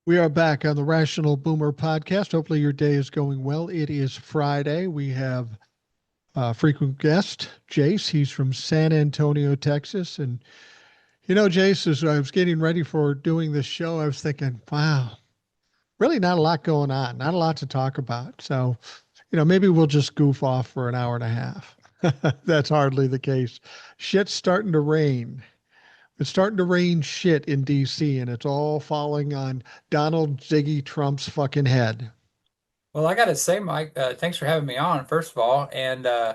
We are back on the Rational Boomer podcast. Hopefully, your day is going well. It is Friday. We have a frequent guest, Jace. He's from San Antonio, Texas. And, Jace, as I was getting ready for doing this show, I was thinking, wow, really not a lot going on, not a lot to talk about. So, maybe we'll just goof off for an hour and a half. That's hardly the case. Shit's starting to rain. It's starting to rain shit in DC, and it's all falling on Donald Ziggy Trump's fucking head. Well, I gotta say, Mike, thanks for having me on, first of all. And yeah,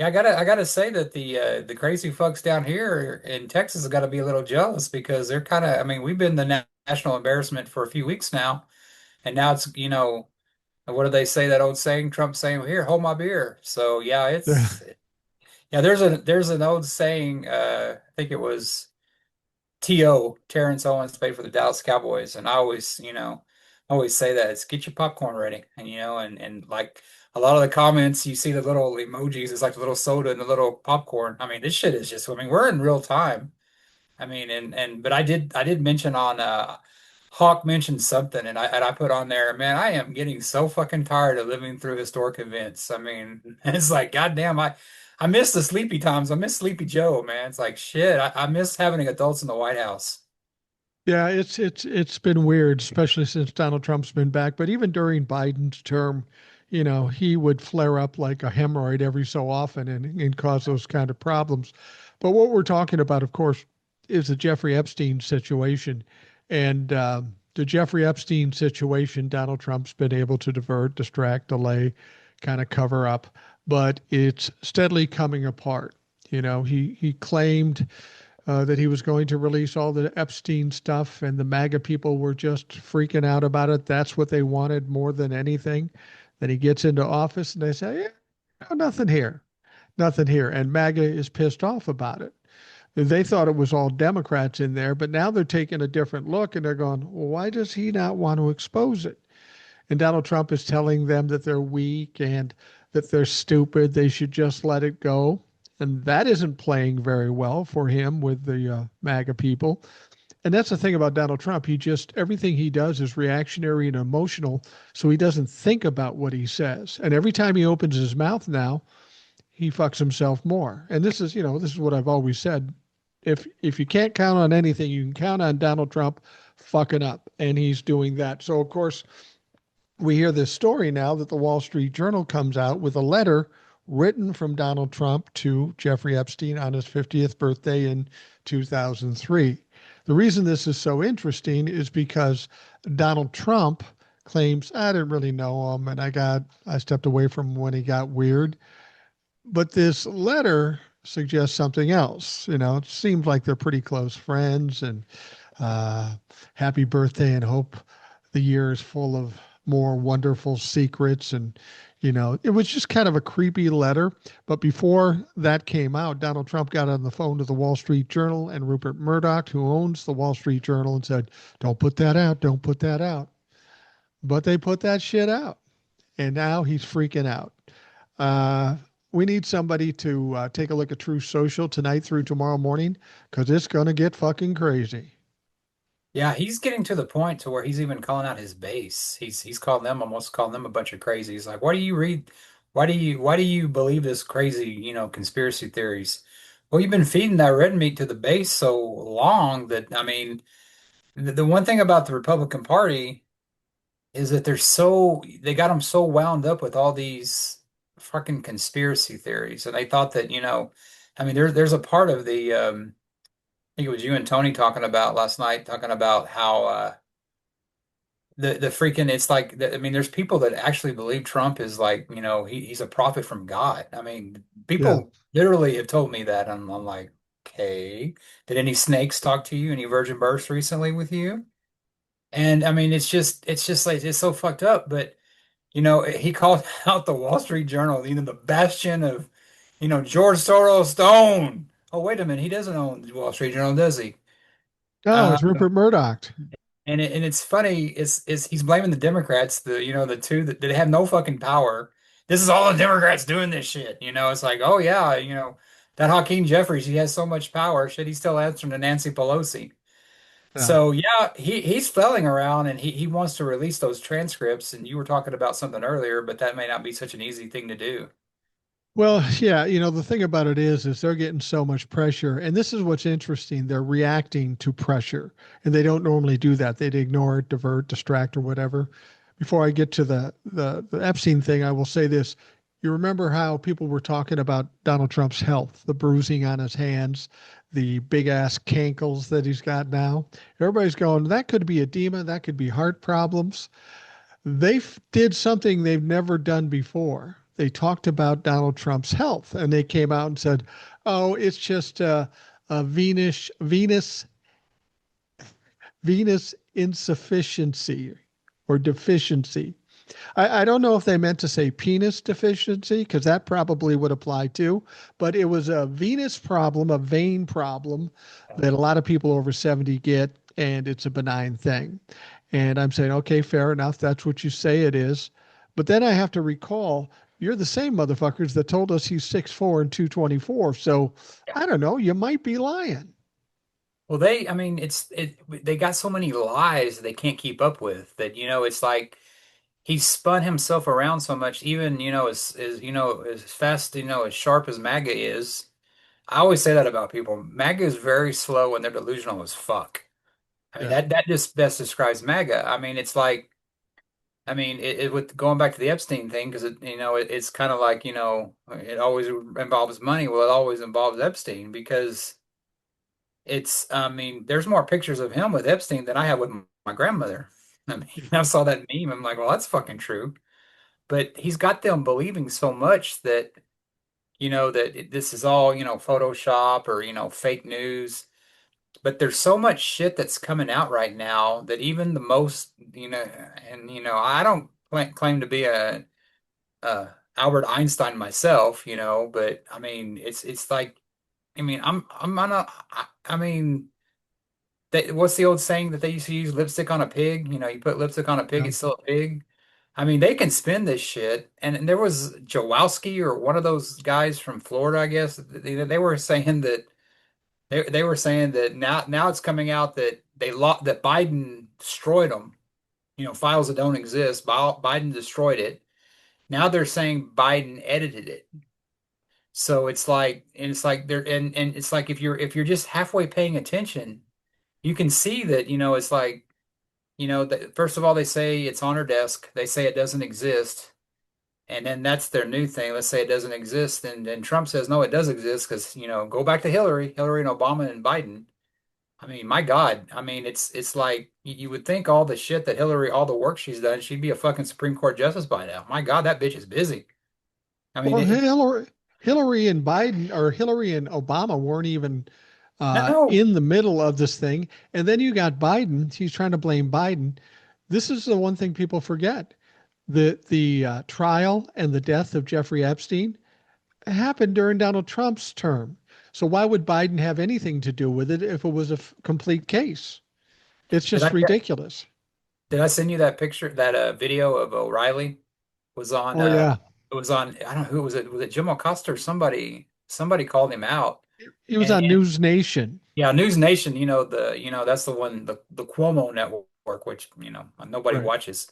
I gotta say that the crazy folks down here in Texas have got to be a little jealous because they're kind of, I mean, we've been the national embarrassment for a few weeks now, and now it's, what do they say, that old saying, Trump saying, "Here, hold my beer." So yeah, yeah, there's an old saying, I think it was T.O. Terrence Owens played for the Dallas Cowboys, and I always say that it's get your popcorn ready, and and like a lot of the comments, you see the little emojis, it's like the little soda and the little popcorn. I mean, this shit is just, I mean, we're in real time. I mean, but I did mention on Hawk mentioned something, and I put on there, man, I am getting so fucking tired of living through historic events. I mean, it's like, goddamn, I miss the sleepy times. I miss Sleepy Joe, man. It's like shit. I miss having adults in the White House. Yeah, it's been weird, especially since Donald Trump's been back. But even during Biden's term, he would flare up like a hemorrhoid every so often and cause those kind of problems. But what we're talking about, of course, is the Jeffrey Epstein situation. And the Jeffrey Epstein situation, Donald Trump's been able to divert, distract, delay, kind of cover up, but it's steadily coming apart. He claimed that he was going to release all the Epstein stuff, and the MAGA people were just freaking out about it. That's what they wanted more than anything. Then he gets into office, and they say, "Yeah, no, nothing here, nothing here." And MAGA is pissed off about it. They thought it was all Democrats in there, but now they're taking a different look and they're going, well, why does he not want to expose it? And Donald Trump is telling them that they're weak and that they're stupid. They should just let it go. And that isn't playing very well for him with the MAGA people. And that's the thing about Donald Trump. Everything he does is reactionary and emotional. So he doesn't think about what he says. And every time he opens his mouth now, he fucks himself more. And this is what I've always said. If you can't count on anything, you can count on Donald Trump fucking up. And he's doing that. So, of course, we hear this story now that the Wall Street Journal comes out with a letter written from Donald Trump to Jeffrey Epstein on his 50th birthday in 2003. The reason this is so interesting is because Donald Trump claims I didn't really know him and I stepped away from him when he got weird. But this letter suggests something else. It seems like they're pretty close friends and happy birthday and hope the year is full of more wonderful secrets. And, it was just kind of a creepy letter. But before that came out, Donald Trump got on the phone to the Wall Street Journal and Rupert Murdoch, who owns the Wall Street Journal, and said, don't put that out. Don't put that out. But they put that shit out. And now he's freaking out. Uh, we need somebody to take a look at Truth Social tonight through tomorrow morning because it's going to get fucking crazy. Yeah, he's getting to the point to where he's even calling out his base. He's calling them, almost calling them a bunch of crazies. Like, why do you read? Why do you believe this crazy, conspiracy theories? Well, you've been feeding that red meat to the base so long that, I mean, the one thing about the Republican Party is that they got them so wound up with all these fucking conspiracy theories, and they thought that, I mean, there's a part of the I think it was you and Tony talking about last night, talking about how the freaking, it's like, I mean, there's people that actually believe Trump is like, he's a prophet from God. I mean, Yeah. people literally have told me that. I'm like, okay, did any snakes talk to you? Any virgin births recently with you? And I mean, it's just like, it's so fucked up. But he called out the Wall Street Journal, the bastion of, George Soros Stone. Oh, wait a minute, he doesn't own the Wall Street Journal, does he? Oh, Uh, it's Rupert Murdoch. and it's funny, is he's blaming the Democrats, the two that have no fucking power. This is all the Democrats doing this shit. It's like, oh yeah, that Hakeem Jeffries, he has so much power. Shit, he's still answering to Nancy Pelosi. Yeah. So yeah, he's flailing around and he wants to release those transcripts. And you were talking about something earlier, but that may not be such an easy thing to do. Well, yeah, the thing about it is they're getting so much pressure, and this is what's interesting. They're reacting to pressure, and they don't normally do that. They'd ignore it, divert, distract, or whatever. Before I get to the Epstein thing, I will say this. You remember how people were talking about Donald Trump's health, the bruising on his hands, the big ass cankles that he's got now? Everybody's going, that could be edema, that could be heart problems. They did something they've never done before. They talked about Donald Trump's health, and they came out and said, "Oh, it's just a Venus insufficiency or deficiency." I don't know if they meant to say penis deficiency because that probably would apply too, but it was a venous problem, a vein problem that a lot of people over 70 get, and it's a benign thing. And I'm saying, okay, fair enough. That's what you say it is. But then I have to recall you're the same motherfuckers that told us he's 6'4" and 224. So Yeah. I don't know. You might be lying. Well, I mean, they got so many lies they can't keep up with that, it's like he's spun himself around so much, even, as fast, as sharp as MAGA is. I always say that about people. MAGA is very slow and they're delusional as fuck. I mean, Yeah. that just best describes MAGA. I mean, it's like, with going back to the Epstein thing, because it's kind of like, it always involves money. Well, it always involves Epstein because I mean, there's more pictures of him with Epstein than I have with my grandmother. I mean, I saw that meme. I'm like, well, that's fucking true. But he's got them believing so much that, this is all, Photoshop or, fake news. But there's so much shit that's coming out right now that even the most, and, I don't claim to be a Albert Einstein myself, but I mean, it's like, I mean, I'm on a, I mean, what's the old saying that they used to use lipstick on a pig? You put lipstick on a pig, Yeah. it's still a pig. I mean, they can spin this shit. And there was Jawowski or one of those guys from Florida, I guess. They were saying that they were saying that now it's coming out that that Biden destroyed them. Files that don't exist. Biden destroyed it. Now they're saying Biden edited it. So it's like they're and it's like if you're just halfway paying attention, you can see that, it's like, that first of all, they say it's on her desk. They say it doesn't exist. And then that's their new thing. Let's say it doesn't exist. And then Trump says, no, it does exist because, go back to Hillary and Obama and Biden. I mean, my God. I mean, it's like you would think all the shit that Hillary, all the work she's done, she'd be a fucking Supreme Court justice by now. My God, that bitch is busy. I mean, Well, Hillary and Biden or Hillary and Obama weren't even no, in the middle of this thing. And then you got Biden. He's trying to blame Biden. This is the one thing people forget. The trial and the death of Jeffrey Epstein happened during Donald Trump's term. So why would Biden have anything to do with it if it was a complete case? It's did I just ridiculous. did I send you that picture, that video of O'Reilly was on Oh yeah, it was on, I don't know who was it? Was it Jim Acosta or somebody called him out. he was on And News Nation. yeah, News Nation, that's the one, the Cuomo network, which, nobody Right. watches.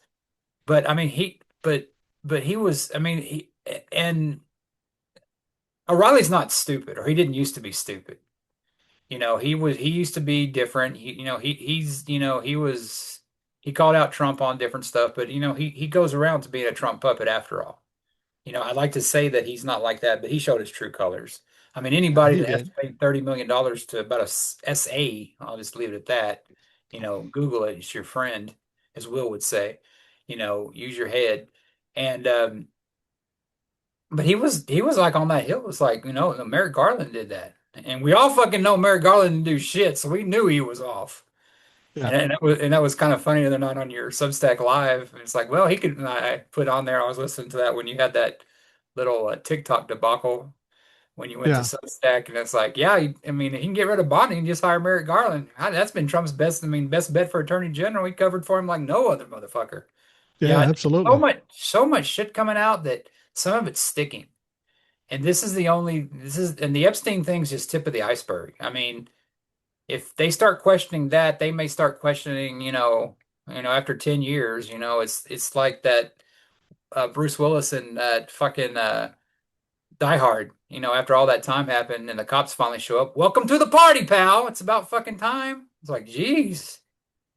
But I mean, but he was, I mean, and O'Reilly's not stupid, or he didn't used to be stupid. He used to be different. He called out Trump on different stuff, but he goes around to being a Trump puppet after all. I'd like to say that he's not like that, but he showed his true colors. I mean, Yeah, anybody he that has to did. pay $30 million to about a SA, I'll just leave it at that. Google it, it's your friend, as Will would say. Use your head. And but he was like on that hill. It was like, Merrick Garland did that. And we all fucking know Merrick Garland didn't do shit, so we knew he was off. Yeah, And that was kind of funny they're not on your Substack live. And it's like, well, he could. I put on there. I was listening to that when you had that little TikTok debacle when you went to yeah, Substack, and it's like, yeah, I mean, he can get rid of Bonnie and just hire Merrick Garland. That's been Trump's best. I mean, best bet for Attorney General. He covered for him like no other motherfucker. yeah, Yeah, so absolutely. much shit coming out that some of it's sticking. And and the Epstein thing's just tip of the iceberg. I mean, if they start questioning that, they may start questioning, after 10 years, it's like that Bruce Willis and fucking Die Hard, after all that time happened and the cops finally show up. Welcome to the party, pal. It's about fucking time. It's like, geez.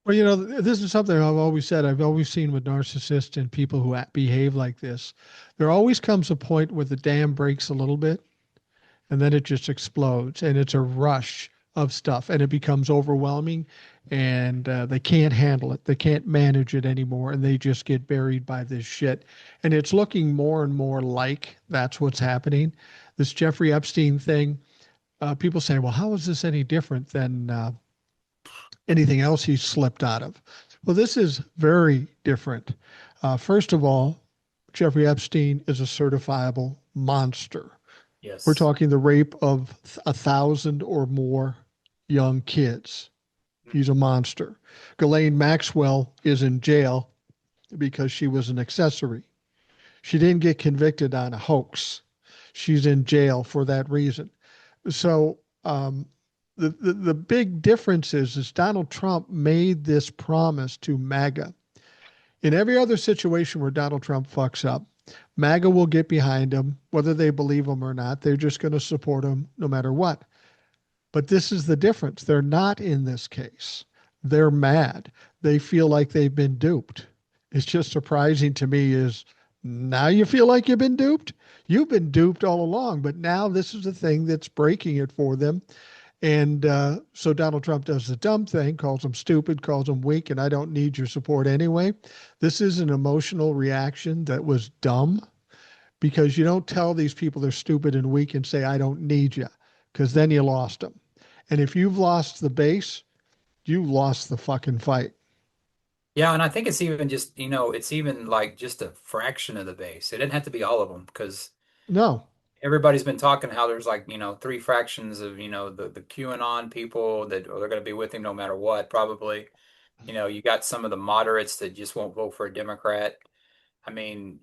Well, this is something I've always said. I've always seen with narcissists and people who behave like this. There always comes a point where the dam breaks a little bit and then it just explodes and it's a rush of stuff and it becomes overwhelming and they can't handle it. They can't manage it anymore and they just get buried by this shit. And it's looking more and more like that's what's happening. This Jeffrey Epstein thing, people say, well, how is this any different than anything else he's slipped out of? Well, this is very different. First of all, Jeffrey Epstein is a certifiable monster. We're Yes. talking the rape of 1,000 or more young kids. He's a monster. Ghislaine Maxwell is in jail because she was an accessory. She didn't get convicted on a hoax. She's in jail for that reason. So the big difference is Donald Trump made this promise to MAGA. In every other situation where Donald Trump fucks up, MAGA will get behind him, whether they believe him or not. They're just going to support him no matter what. But this is the difference. They're not in this case. They're mad. They feel like they've been duped. It's just surprising to me is now you feel like you've been duped? You've been duped all along, but now this is the thing that's breaking it for them. And so Donald Trump does the dumb thing, calls them stupid, calls them weak, and I don't need your support anyway. This is an emotional reaction that was dumb because you don't tell these people they're stupid and weak and say, I don't need you, because then you lost them. And if you've lost the base, you've lost the fucking fight. Yeah, and I think it's even just, it's even like just a fraction of the base. It didn't have to be all of them because No, everybody's been talking how there's like, three fractions of, the QAnon people that are going to be with him no matter what, probably. You got some of the moderates that just won't vote for a Democrat. I mean,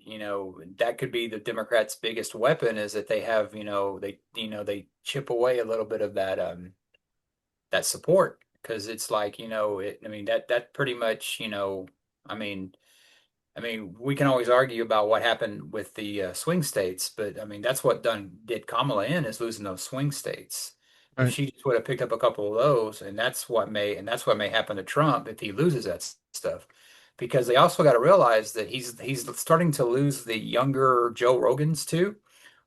that could be the Democrats' biggest weapon is that they have, they chip away a little bit of that support because it's like, I mean, that pretty much, I mean, we can always argue about what happened with the swing states, but I mean, that's what did Kamala in is losing those swing states. If right. she just would have picked up a couple of those, and that's what may happen to Trump if he loses that stuff, because they also got to realize that he's starting to lose the younger Joe Rogans too,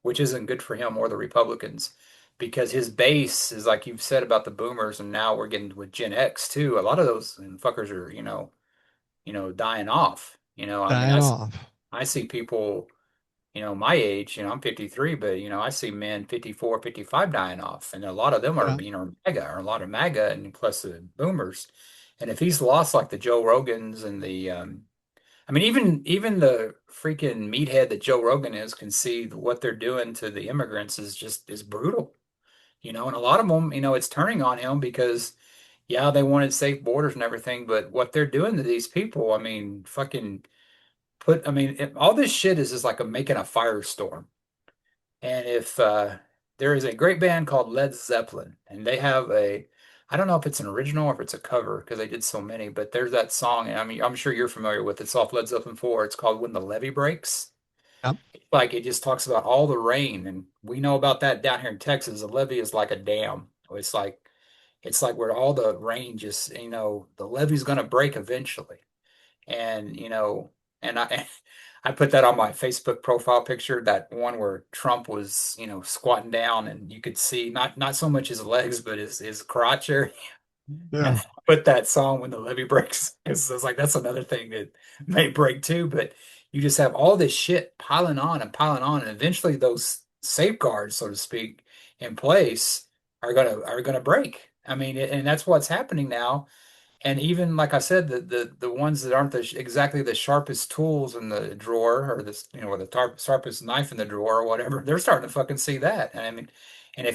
which isn't good for him or the Republicans, because his base is like you've said about the boomers, and now we're getting with Gen X too. A lot of those fuckers are, dying off. I mean, Dying off. I see people, my age, I'm 53, but I see men 54, 55 dying off. And a lot of them are, Yeah. MAGA, or a lot of MAGA and plus the boomers. And if he's lost like the Joe Rogans and the I mean even the freaking meathead that Joe Rogan is can see what they're doing to the immigrants is brutal. And a lot of them, it's turning on him because yeah, they wanted safe borders and everything, but what they're doing to these people, I mean, fucking all this shit is just like making a firestorm. And if there is a great band called Led Zeppelin, and they have I don't know if it's an original or if it's a cover because they did so many, but there's that song, and I mean, I'm sure you're familiar with it. It's off Led Zeppelin 4. It's called When the Levee Breaks. Yep. Like it just talks about all the rain, and we know about that down here in Texas. A levee is like a dam. It's like where all the rain just, the levee's going to break eventually. And and I I put that on my Facebook profile picture, that one where Trump was, squatting down and you could see not so much his legs, but his crotch area. And Yeah. I put that song When the Levee Breaks because I was like, that's another thing that may break too. But you just have all this shit piling on, and eventually those safeguards, so to speak, in place are gonna break. I mean, and that's what's happening now. And even like I said, the ones that aren't exactly the sharpest tools in the drawer, or this, or the sharpest knife in the drawer or whatever, they're starting to fucking see that. And I mean, and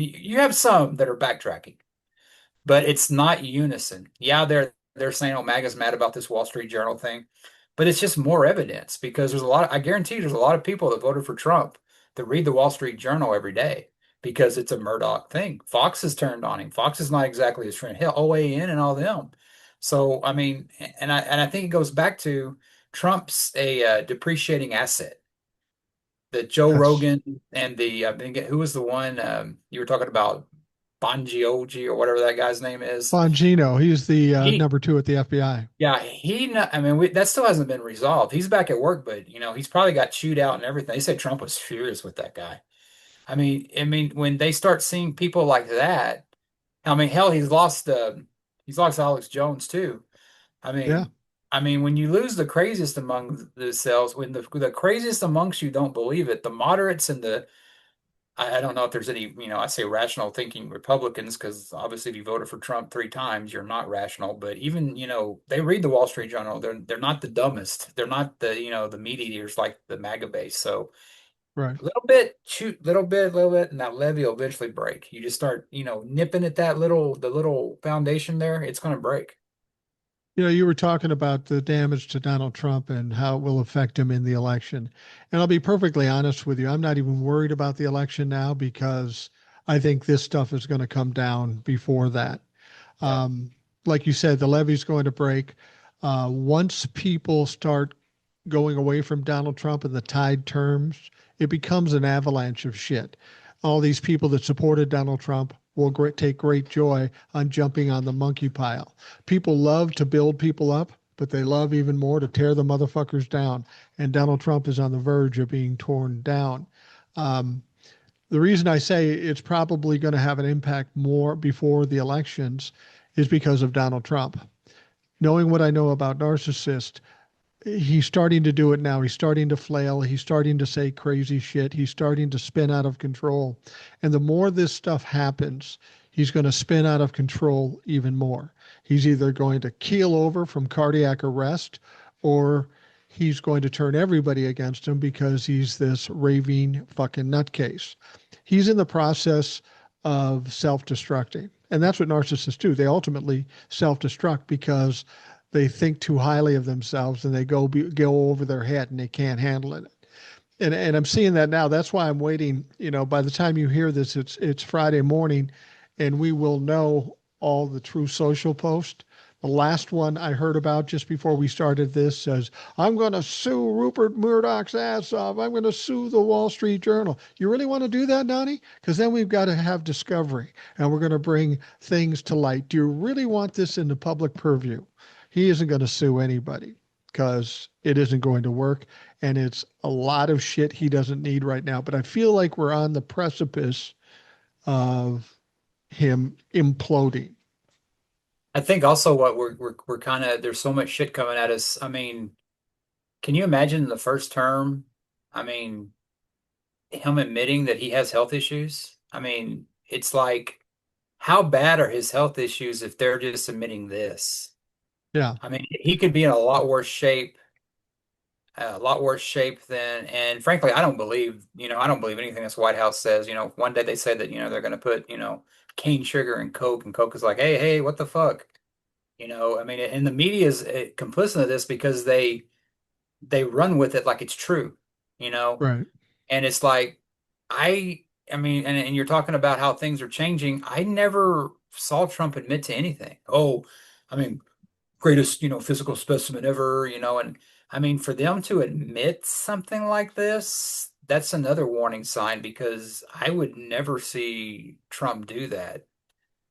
you have some that are backtracking, but it's not unison. Yeah, they're saying, oh, MAGA's mad about this Wall Street Journal thing, but it's just more evidence because I guarantee there's a lot of people that voted for Trump that read the Wall Street Journal every day because it's a Murdoch thing. Fox has turned on him. Fox is not exactly his friend. Hell, OAN and all them. So I mean, and I think it goes back to Trump's a depreciating asset. That Joe Yes. Rogan and the I think who was the one you were talking about, Bongioji or whatever that guy's name is. Bongino, he's the He number two at the FBI. Yeah, I mean, that still hasn't been resolved. He's back at work, but he's probably got chewed out and everything. They said Trump was furious with that guy. I mean, when they start seeing people like that, I mean, hell, he's lost Alex Jones too. I Yeah. mean, when you lose the craziest among themselves, when the craziest amongst you don't believe it, the moderates and I don't know if there's any, I say rational thinking Republicans because obviously if you voted for Trump 3 times, you're not rational. But even, they read the Wall Street Journal. They're not the dumbest. They're not the meat eaters like the MAGA base. So Right. a little bit, shoot, little bit, and that levee will eventually break. You just start, nipping at the little foundation there, it's going to break. You were talking about the damage to Donald Trump and how it will affect him in the election. And I'll be perfectly honest with you. I'm not even worried about the election now because I think this stuff is going to come down before that. Yeah. Um, like you said, the levee's going to break. Once people start going away from Donald Trump and the tide turns, it becomes an avalanche of shit. All these people that supported Donald Trump will take great joy on jumping on the monkey pile. People love to build people up, but they love even more to tear the motherfuckers down. And Donald Trump is on the verge of being torn down. Um, the reason I say it's probably going to have an impact more before the elections is because of Donald Trump. Knowing what I know about narcissists, he's starting to do it now. He's starting to flail. He's starting to say crazy shit. He's starting to spin out of control. And the more this stuff happens, he's going to spin out of control even more. He's either going to keel over from cardiac arrest or he's going to turn everybody against him because he's this raving fucking nutcase. He's in the process of self destructing. And that's what narcissists do. They ultimately self destruct because they think too highly of themselves and they go over their head and they can't handle it. And I'm seeing that now. That's why I'm waiting. By the time you hear this, it's Friday morning, and we will know all the true social posts. The last one I heard about just before we started this says, "I'm going to sue Rupert Murdoch's ass off. I'm going to sue the Wall Street Journal." You really want to do that, Donnie? Because then we've got to have discovery, and we're going to bring things to light. Do you really want this in the public purview? He isn't going to sue anybody because it isn't going to work. And it's a lot of shit he doesn't need right now. But I feel like we're on the precipice of him imploding. I think also what we're kind of there's so much shit coming at us. I mean, can you imagine the first term? I mean, him admitting that he has health issues. I mean, it's like, how bad are his health issues if they're just admitting this? Yeah, I mean, he could be in a lot worse shape than, and frankly, I don't believe anything this White House says. One day they said that, they're going to put, cane sugar in Coke, and Coke is like, hey, what the fuck? I mean, and the media is complicit of this because they run with it like it's true, you know? right. And it's like, I, I mean, and you're talking about how things are changing. I never saw Trump admit to anything. Oh, I mean, greatest, physical specimen ever, and I mean, for them to admit something like this, that's another warning sign because I would never see Trump do that.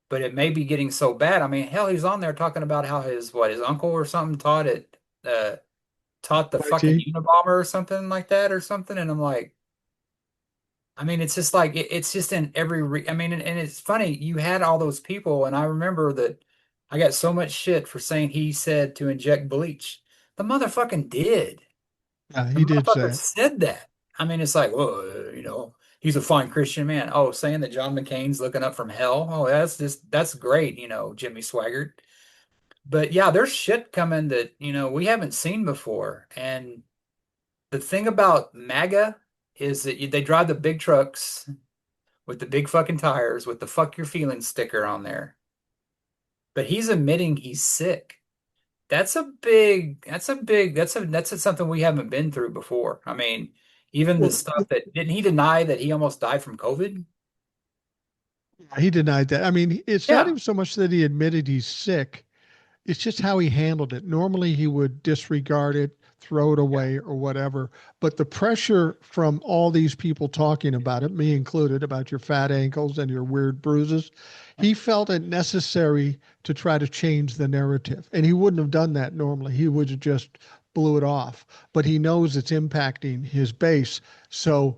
But it may be getting so bad. I mean, hell, he's on there talking about how his uncle or something uh taught the fucking YT? Unabomber or something like that or something, and I'm like, I mean, it's just like it's just in every I mean, and it's funny, you had all those people, and I remember that I got so much shit for saying he said to inject bleach. The motherfucking did. Yeah, The he did motherfucker say it. said that. I mean, it's like, well, he's a fine Christian man. Oh, saying that John McCain's looking up from hell. Oh, that's great, Jimmy Swaggart. But yeah, there's shit coming that, we haven't seen before. And the thing about MAGA is that they drive the big trucks with the big fucking tires with the fuck your feelings sticker on there. But he's admitting he's sick. That's something we haven't been through before. I mean, even the Well, stuff that didn't he deny that he almost died from COVID? He denied that. I mean, it's not Yeah. even so much that he admitted he's sick. It's just how he handled it. Normally, he would disregard it, throw it Yeah. away, or whatever. But the pressure from all these people talking about it, me included, about your fat ankles and your weird bruises, he felt it necessary to try to change the narrative. And he wouldn't have done that normally. He would have just blew it off. But he knows it's impacting his base. So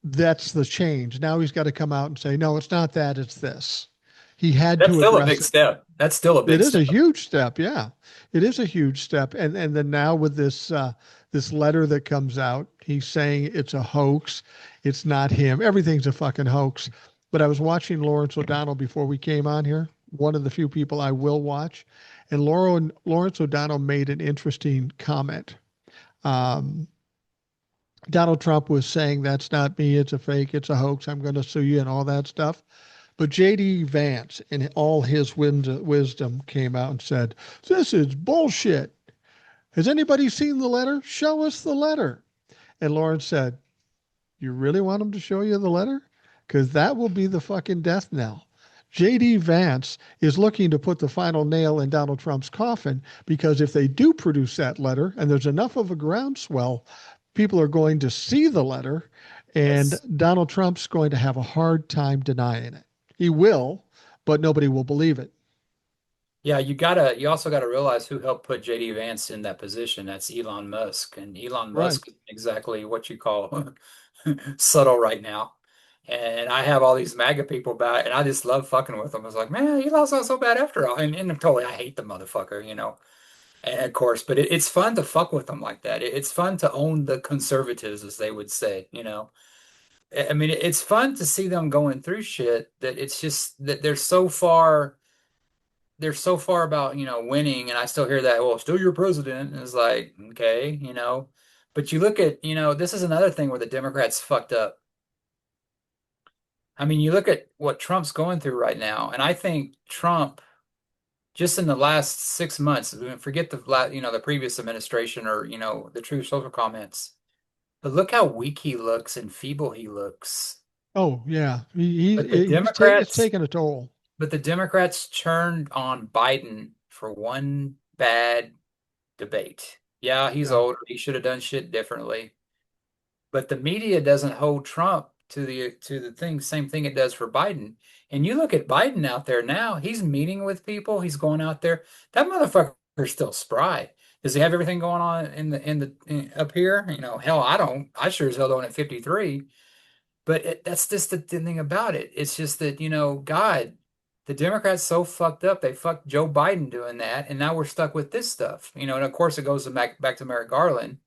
that's the change. Now he's got to come out and say, no, it's not that, it's this. He had That's to still a address big it. step. That's still a It big is a step. huge step. Yeah, it is a huge step. And then now with this letter that comes out, he's saying it's a hoax. It's not him. Everything's a fucking hoax. But I was watching Lawrence O'Donnell before we came on here. One of the few people I will watch, and Lawrence O'Donnell made an interesting comment. Um, Donald Trump was saying that's not me. It's a fake. It's a hoax. I'm going to sue you and all that stuff. But J.D. Vance, in all his wisdom, came out and said, this is bullshit. Has anybody seen the letter? Show us the letter. And Lawrence said, you really want him to show you the letter? Because that will be the fucking death knell. J.D. Vance is looking to put the final nail in Donald Trump's coffin because if they do produce that letter and there's enough of a groundswell, people are going to see the letter and Yes. Donald Trump's going to have a hard time denying it. He will, but nobody will believe it. Yeah, you also gotta realize who helped put JD Vance in that position. That's Elon Musk. And Elon Right. Musk is exactly what you call subtle right now. And I have all these MAGA people about it, and I just love fucking with them. I was like, man, Elon's not so bad after all. And totally, I hate the motherfucker, you know. And of course, but it's fun to fuck with them like that. It's fun to own the conservatives, as they would say, you know. I mean, it's fun to see them going through shit that it's just that they're so far about, you know, winning, and I still hear that, well, still your president. And it's like, okay, you know. But you look at, you know, this is another thing where the Democrats fucked up. I mean, you look at what Trump's going through right now, and I think Trump, just in the last 6 months, I mean, forget you know, the previous administration or, you know, the True Social comments, but look how weak he looks and feeble he looks. Oh, yeah. But the It's Democrats, taken a toll. but the Democrats turned on Biden for one bad debate. Yeah, he's Yeah. older. He should have done shit differently. But the media doesn't hold Trump to the thing, same thing it does for Biden. And you look at Biden out there now, he's meeting with people, he's going out there. That motherfucker's still spry. Does he have everything going on up here? You know, hell, I don't. I sure as hell don't at 53. But that's just the thing about it. It's just that, you know, God, the Democrats so fucked up. They fucked Joe Biden doing that, and now we're stuck with this stuff. You know, and of course it goes back to Merrick Garland.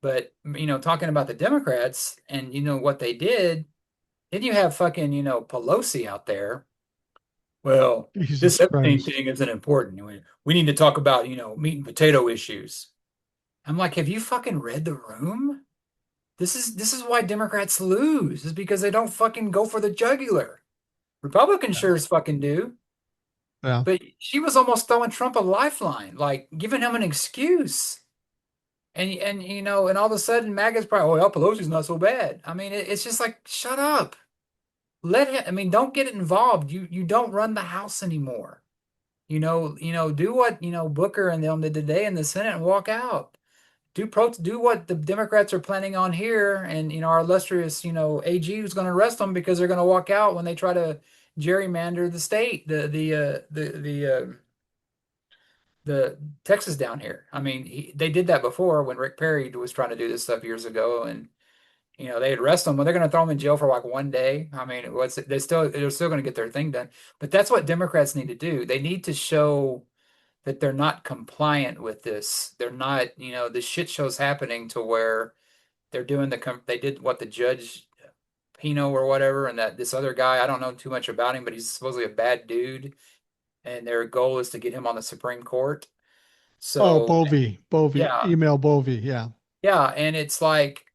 But, you know, talking about the Democrats and, you know, what they did, then you have fucking, you know, Pelosi out there. Well, this Jesus Epstein Christ. thing isn't important. We need to talk about, you know, meat and potato issues. I'm like, have you fucking read the room? This is why Democrats lose, is because they don't fucking go for the jugular. Republicans Yeah. sure as fucking do. Yeah. But she was almost throwing Trump a lifeline, like giving him an excuse. And you know, and all of a sudden MAGA's probably, oh, well, Pelosi's not so bad. I mean, it's just like, shut up. Let him, I mean, don't get involved. You don't run the House anymore. Do what, you know, Booker and them did today in the Senate and walk out. Do what the Democrats are planning on here, and you know, our illustrious, you know, AG is going to arrest them because they're going to walk out when they try to gerrymander the state, the Texas down here. I mean, they did that before when Rick Perry was trying to do this stuff years ago, and you know, they'd arrest them, but they're going to throw them in jail for like one day. I mean, they're still going to get their thing done. But that's what Democrats need to do. They need to show that they're not compliant with this. They're not, you know, the shit show's happening to where they're doing they did what the judge Pino or whatever, and that this other guy, I don't know too much about him, but he's supposedly a bad dude, and their goal is to get him on the Supreme Court. Oh, So Bovey, yeah, email Bovey. Yeah. yeah, and it's like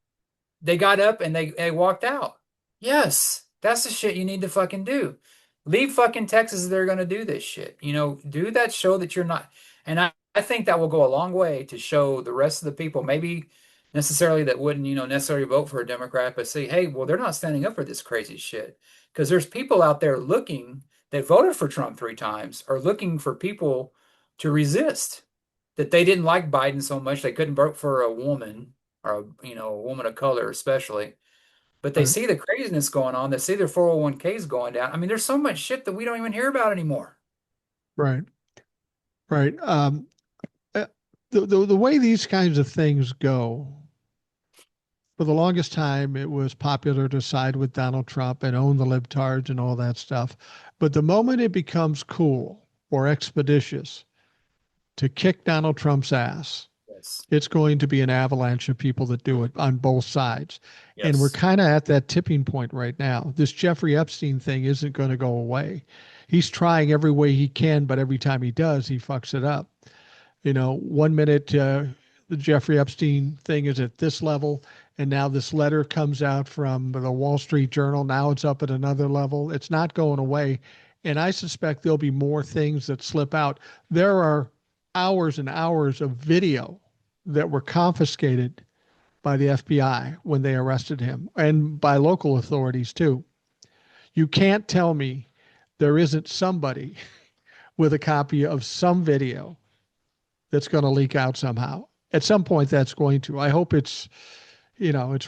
they got up and they walked out. Yes, that's the shit you need to fucking do. Leave fucking Texas if they're going to do this shit. You know, do that, show that you're not. And I think that will go a long way to show the rest of the people. Maybe, necessarily that wouldn't, necessarily vote for a Democrat, but say, hey, well, they're not standing up for this crazy shit. Because there's people out there looking that voted for Trump 3 times are looking for people to resist. That they didn't like Biden so much they couldn't vote for a woman or a woman of color especially. But they Right, see the craziness going on. They see their 401ks going down. I mean, there's so much shit that we don't even hear about anymore. right, right. Uh, the way these kinds of things go, for the longest time, it was popular to side with Donald Trump and own the libtards and all that stuff. But the moment it becomes cool or expeditious to kick Donald Trump's ass, Yes. it's going to be an avalanche of people that do it on both sides. And we're Yes. kind of at that tipping point right now. This Jeffrey Epstein thing isn't going to go away. He's trying every way he can, but every time he does, he fucks it up. One minute the Jeffrey Epstein thing is at this level, and now this letter comes out from the Wall Street Journal. Now it's up at another level. It's not going away. And I suspect there'll be more things that slip out. There are hours and hours of video that were confiscated by the FBI when they arrested him and by local authorities too. You can't tell me there isn't somebody with a copy of some video that's going to leak out somehow. At some point, that's going to. I hope it's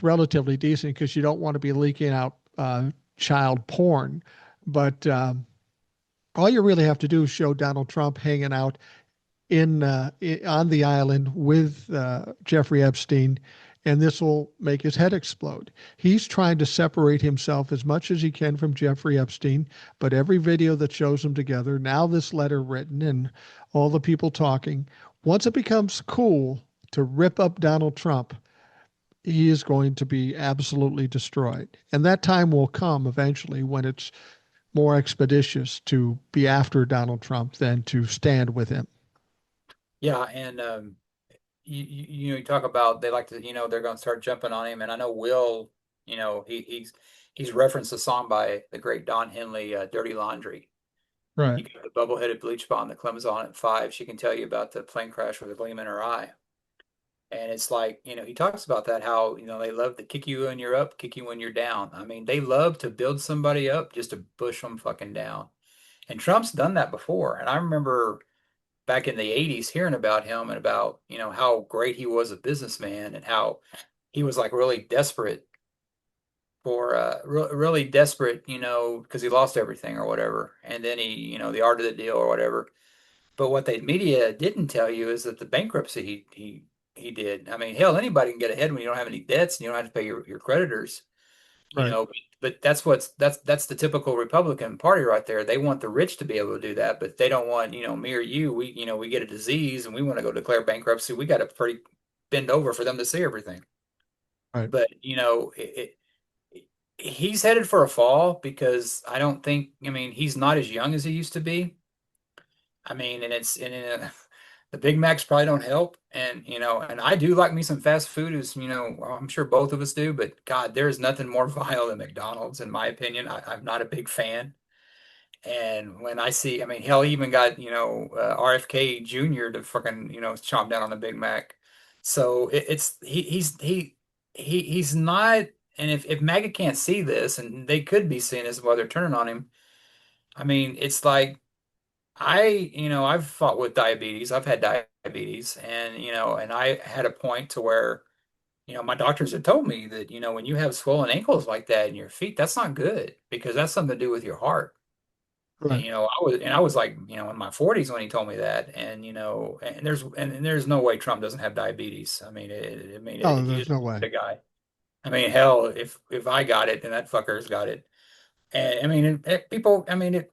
relatively decent because you don't want to be leaking out child porn. But all you really have to do is show Donald Trump hanging out on the island with Jeffrey Epstein, and this will make his head explode. He's trying to separate himself as much as he can from Jeffrey Epstein, but every video that shows them together, now this letter written, and all the people talking, once it becomes cool to rip up Donald Trump, he is going to be absolutely destroyed. And that time will come eventually when it's more expeditious to be after Donald Trump than to stand with him. Yeah, and you talk about they like to, they're going to start jumping on him, and I know Will, he's referenced a song by the great Don Henley, "Dirty Laundry." Right. You got the bubble-headed bleach bomb that comes on at 5. She can tell you about the plane crash with a gleam in her eye. And it's like, he talks about that, how, they love to kick you when you're up, kick you when you're down. I mean, they love to build somebody up just to push them fucking down. And Trump's done that before. And I remember back in the 80s hearing about him and about, how great he was a businessman and how he was like really desperate really desperate, because he lost everything or whatever. And then he, the art of the deal or whatever. But what the media didn't tell you is that the bankruptcy he did. I mean, hell, anybody can get ahead when you don't have any debts and you don't have to pay your creditors, Right. but that's the typical Republican Party right there. They want the rich to be able to do that, but they don't want, me or you. We get a disease and we want to go declare bankruptcy. We got to pretty bend over for them to see everything. Right. But he's headed for a fall because I don't think. I mean, he's not as young as he used to be. I mean, the Big Macs probably don't help, and I do like me some fast food, as I'm sure both of us do. But God, there is nothing more vile than McDonald's, in my opinion. I'm not a big fan, and when I see, I mean, hell, he even got RFK Jr. to fucking chomp down on the Big Mac. So it's he's not. And if MAGA can't see this, and they could be seeing this while they're turning on him, I mean, it's like I've fought with diabetes. I've had diabetes, and I had a point to where, my doctors had told me that, when you have swollen ankles like that in your feet, that's not good because that's something to do with your heart. And, Right. I was like, in my 40s when he told me that, and there's no way Trump doesn't have diabetes. I mean, Oh, he there's just no way. a guy. I mean, hell, if I got it, then that fucker's got it. And I mean, people, I mean,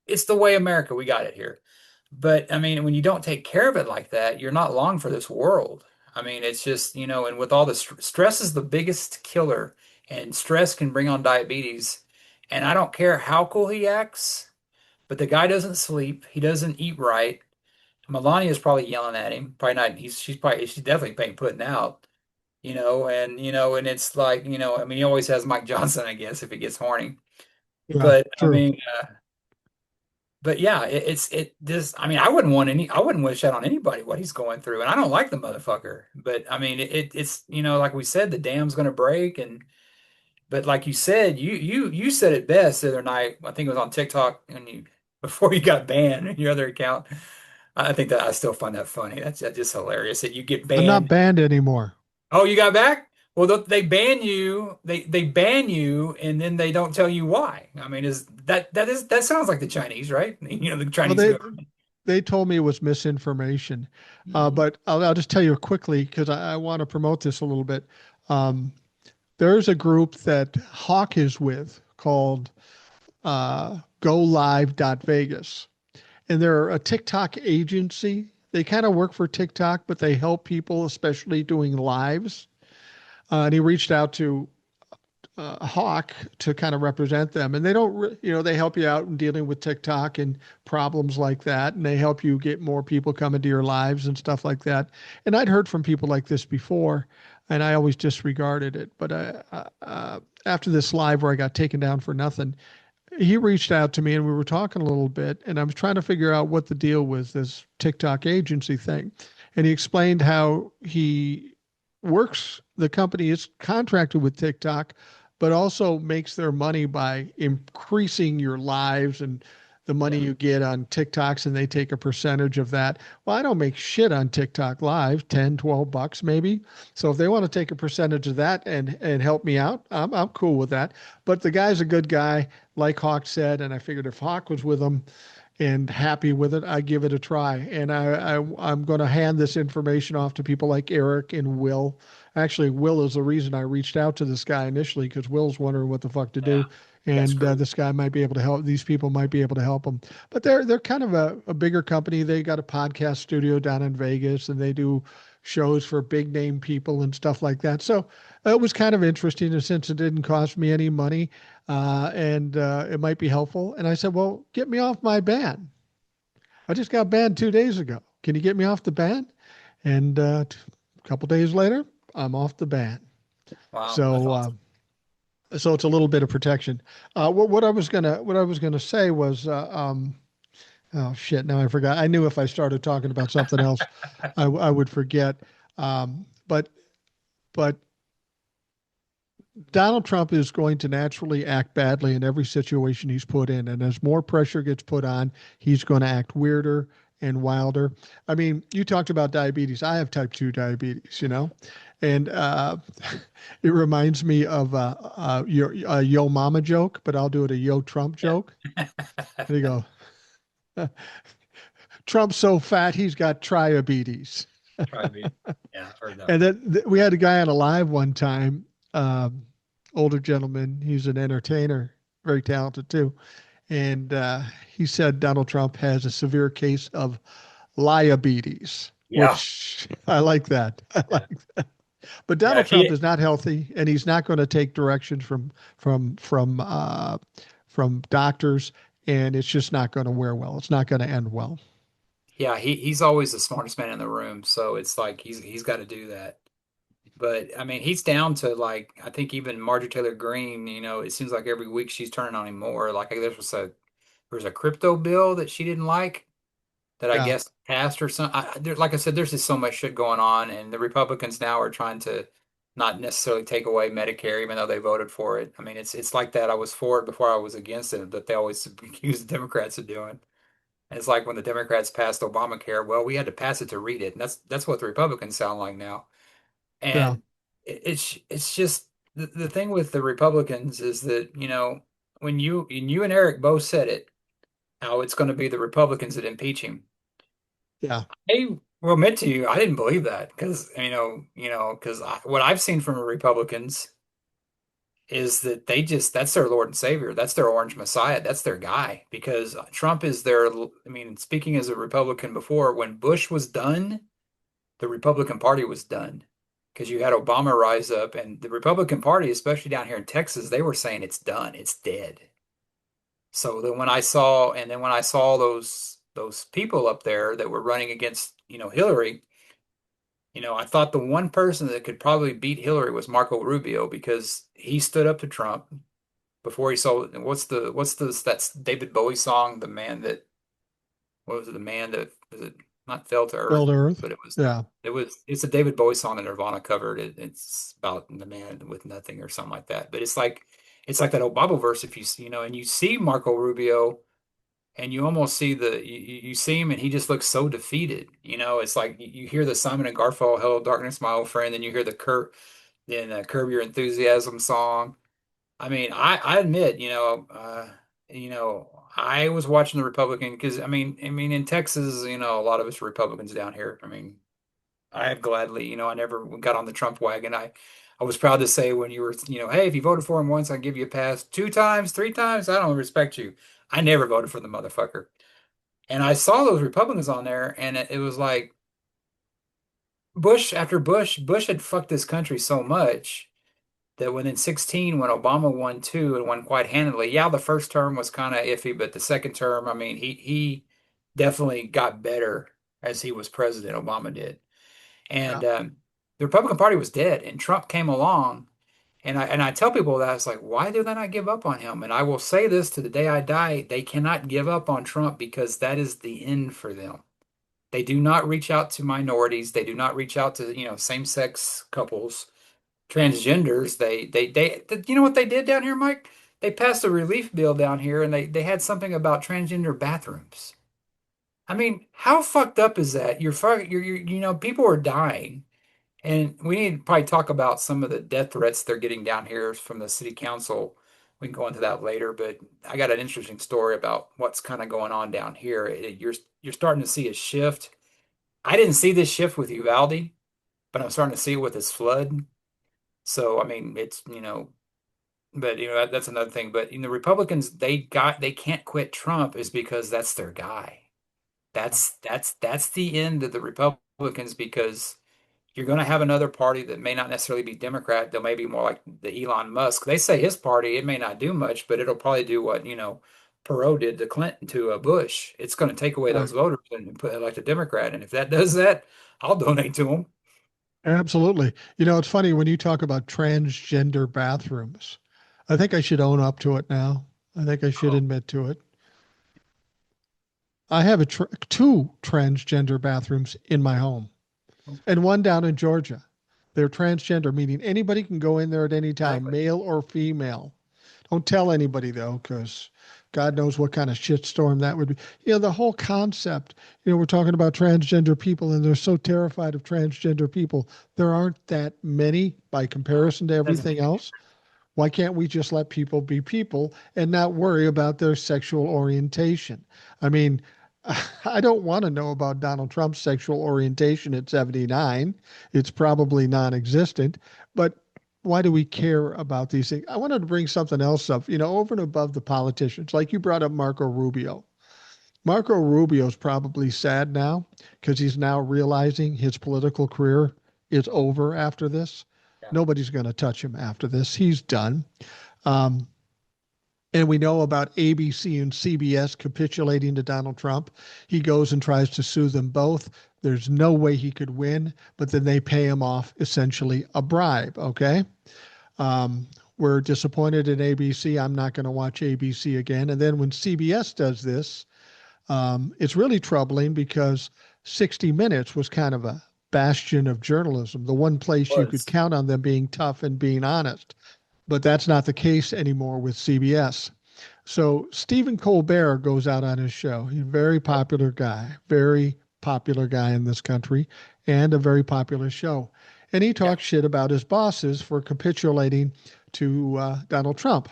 it's the way America, we got it here. But I mean, when you don't take care of it like that, you're not long for this world. I mean, it's just, and with all the stress is the biggest killer, and stress can bring on diabetes. And I don't care how cool he acts, but the guy doesn't sleep. He doesn't eat right. Melania's probably yelling at him. Probably not. She's definitely being putting out, and it's like, I mean, he always has Mike Johnson, I guess, if he gets horny. Yeah, But I true. mean, but yeah, it this. I mean, I wouldn't wish that on anybody what he's going through, and I don't like the motherfucker. But I mean, it's like we said, the dam's gonna break, and but like you said, you said it best the other night. I think it was on TikTok, and you before you got banned in your other account. I think that I still find that funny. That's just hilarious that you get I'm not banned. banned anymore. Oh, you got back? Well, they ban you. They ban you, and then they don't tell you why. I mean, that sounds like the Chinese, right? The Well, Chinese government. they told me it was misinformation, Mhm. but I'll just tell you quickly because I want to promote this a little bit. Um, there's a group that Hawk is with called Golive Vegas, and they're a TikTok agency. They kind of work for TikTok, but they help people, especially doing lives. And he reached out to Hawk to kind of represent them. And they don't, they help you out in dealing with TikTok and problems like that. And they help you get more people coming to your lives and stuff like that. And I'd heard from people like this before, and I always disregarded it. But after this live where I got taken down for nothing, he reached out to me and we were talking a little bit. And I was trying to figure out what the deal was, this TikTok agency thing. And he explained how he works, the company is contracted with TikTok, but also makes their money by increasing your lives and the money Yeah, you get on TikToks, and they take a percentage of that. Well, I don't make shit on TikTok live, 10, 12 bucks maybe. So if they want to take a percentage of that and help me out, I'm cool with that. But the guy's a good guy, like Hawk said, and I figured if Hawk was with him and happy with it, I give it a try. And I'm going to hand this information off to people like Eric and Will. Actually, Will is the reason I reached out to this guy initially because Will's wondering what the fuck to yeah, do, he got and screwed. this guy might be able to help. These people might be able to help him. But they're kind of a bigger company. They got a podcast studio down in Vegas, and they do shows for big name people and stuff like that. So it was kind of interesting, and since it didn't cost me any money, and it might be helpful. And I said, well, get me off my ban. I just got banned 2 days ago. Can you get me off the ban? And a couple days later, I'm off the ban. Wow, that's So awesome. so it's a little bit of protection. What I was gonna say was oh shit, now I forgot. I knew if I started talking about something else, I would forget. But but Donald Trump is going to naturally act badly in every situation he's put in. And as more pressure gets put on, he's going to act weirder and wilder. I mean, you talked about diabetes. I have type 2 diabetes, and it reminds me of your yo mama joke, but I'll do it a yo Trump Yeah, joke. There you go. Trump's so fat, he's got triabetes. try to be. Yeah, I've heard that And one. then we had a guy on a live one time, um, older gentleman. He's an entertainer, very talented too. And he said Donald Trump has a severe case of liabetes, Yeah, which I like that. I yeah, like that. But yeah. Donald Trump is not healthy, and he's not going to take directions from doctors, and it's just not going to wear well. It's not going to end well. Yeah, he's always the smartest man in the room, so it's like he's got to do that. But I mean, he's down to like I think even Marjorie Taylor Greene, it seems like every week she's turning on him more. Like there was a crypto bill that she didn't like that I Yeah, guess passed or something. Like I said, there's just so much shit going on, and the Republicans now are trying to not necessarily take away Medicare, even though they voted for it. I mean, it's like that. I was for it before I was against it, that they always accuse the Democrats of doing. And it's like when the Democrats passed Obamacare, well, we had to pass it to read it, and that's what the Republicans sound like now. yeah, And it's just the thing with the Republicans is that, when you and Eric both said it, how it's going to be the Republicans that impeach him. yeah, I will admit to you, I didn't believe that because because what I've seen from the Republicans is that that's their Lord and Savior, that's their orange Messiah, that's their guy because Trump is their. I mean, speaking as a Republican before, when Bush was done, the Republican Party was done because you had Obama rise up, and the Republican Party, especially down here in Texas, they were saying it's done, it's dead. So then when I saw those people up there that were running against, Hillary, I thought the one person that could probably beat Hillary was Marco Rubio because he stood up to Trump before he saw what's the that's David Bowie song, the man that what was it? The man that was it not fell to earth, Build Earth. but Yeah. it's a David Bowie song that Nirvana covered. It's about the man with nothing or something like that. But it's like that old Bible verse if you see, and you see Marco Rubio and you almost see you see him and he just looks so defeated. It's like you hear the Simon and Garfunkel "Hello Darkness, My Old Friend," then you hear the Curb Your Enthusiasm song. I mean, I admit, I was watching the Republican because I mean, in Texas, a lot of us are Republicans down here. I mean, I have gladly, I never got on the Trump wagon. I was proud to say when you were, hey, if you voted for him once, I'll give you a pass. Two times, three times, I don't respect you. I never voted for the motherfucker. And I saw those Republicans on there, and it was like Bush after Bush. Bush had fucked this country so much that when in 16, when Obama won two and won quite handily, yeah, the first term was kind of iffy, but the second term, I mean, he definitely got better as he was president. Obama did, Yeah. and the Republican Party was dead, and Trump came along, and I tell people that it's like, why do they not give up on him? And I will say this to the day I die, they cannot give up on Trump because that is the end for them. They do not reach out to minorities. They do not reach out to, same-sex couples, transgenders. You know what they did down here, Mike? They passed a relief bill down here and they had something about transgender bathrooms. I mean, how fucked up is that? People are dying. And we need to probably talk about some of the death threats they're getting down here from the city council. We can go into that later, but I got an interesting story about what's kind of going on down here. You're starting to see a shift. I didn't see this shift with Uvalde, but I'm starting to see it with this flood. So I mean, but that's another thing. But the Republicans, they can't quit Trump is because that's their guy. That's the end of the Republicans because you're going to have another party that may not necessarily be Democrat. They'll maybe more like the Elon Musk. They say his party, it may not do much, but it'll probably do what, Perot did to Clinton to Bush. It's going to take away Right. those voters and put elect a Democrat. And if that does that, I'll donate to them. Absolutely. It's funny when you talk about transgender bathrooms. I think I should own up to it now. I think I should Oh, admit to it. I have two transgender bathrooms in my home and one down in Georgia. They're transgender, meaning anybody can go in there at any time, exactly. male or female. Don't tell anybody though, because God knows what kind of shitstorm that would be. The whole concept, we're talking about transgender people and they're so terrified of transgender people. There aren't that many by No, comparison to doesn't everything make any else. Why can't we just let people be people and not worry about their sexual orientation? I mean, I don't want to know about Donald Trump's sexual orientation at 79. It's probably non existent. But why do we care about these things? I wanted to bring something else up, over and above the politicians. Like you brought up Marco Rubio. Marco Rubio's probably sad now because he's now realizing his political career is over after this. Yeah. Nobody's going to touch him after this. He's done. Um, and we know about ABC and CBS capitulating to Donald Trump. He goes and tries to sue them both. There's no way he could win, but then they pay him off essentially a bribe. Okay. Um, we're disappointed in ABC. I'm not going to watch ABC again. And then when CBS does this, it's really troubling because 60 Minutes was kind of a bastion of journalism, the one place you could Was. count on them being tough and being honest. But that's not the case anymore with CBS. So Stephen Colbert goes out on his show. He's a very popular guy in this country, and a very popular show. And he Yeah. talks shit about his bosses for capitulating to Donald Trump.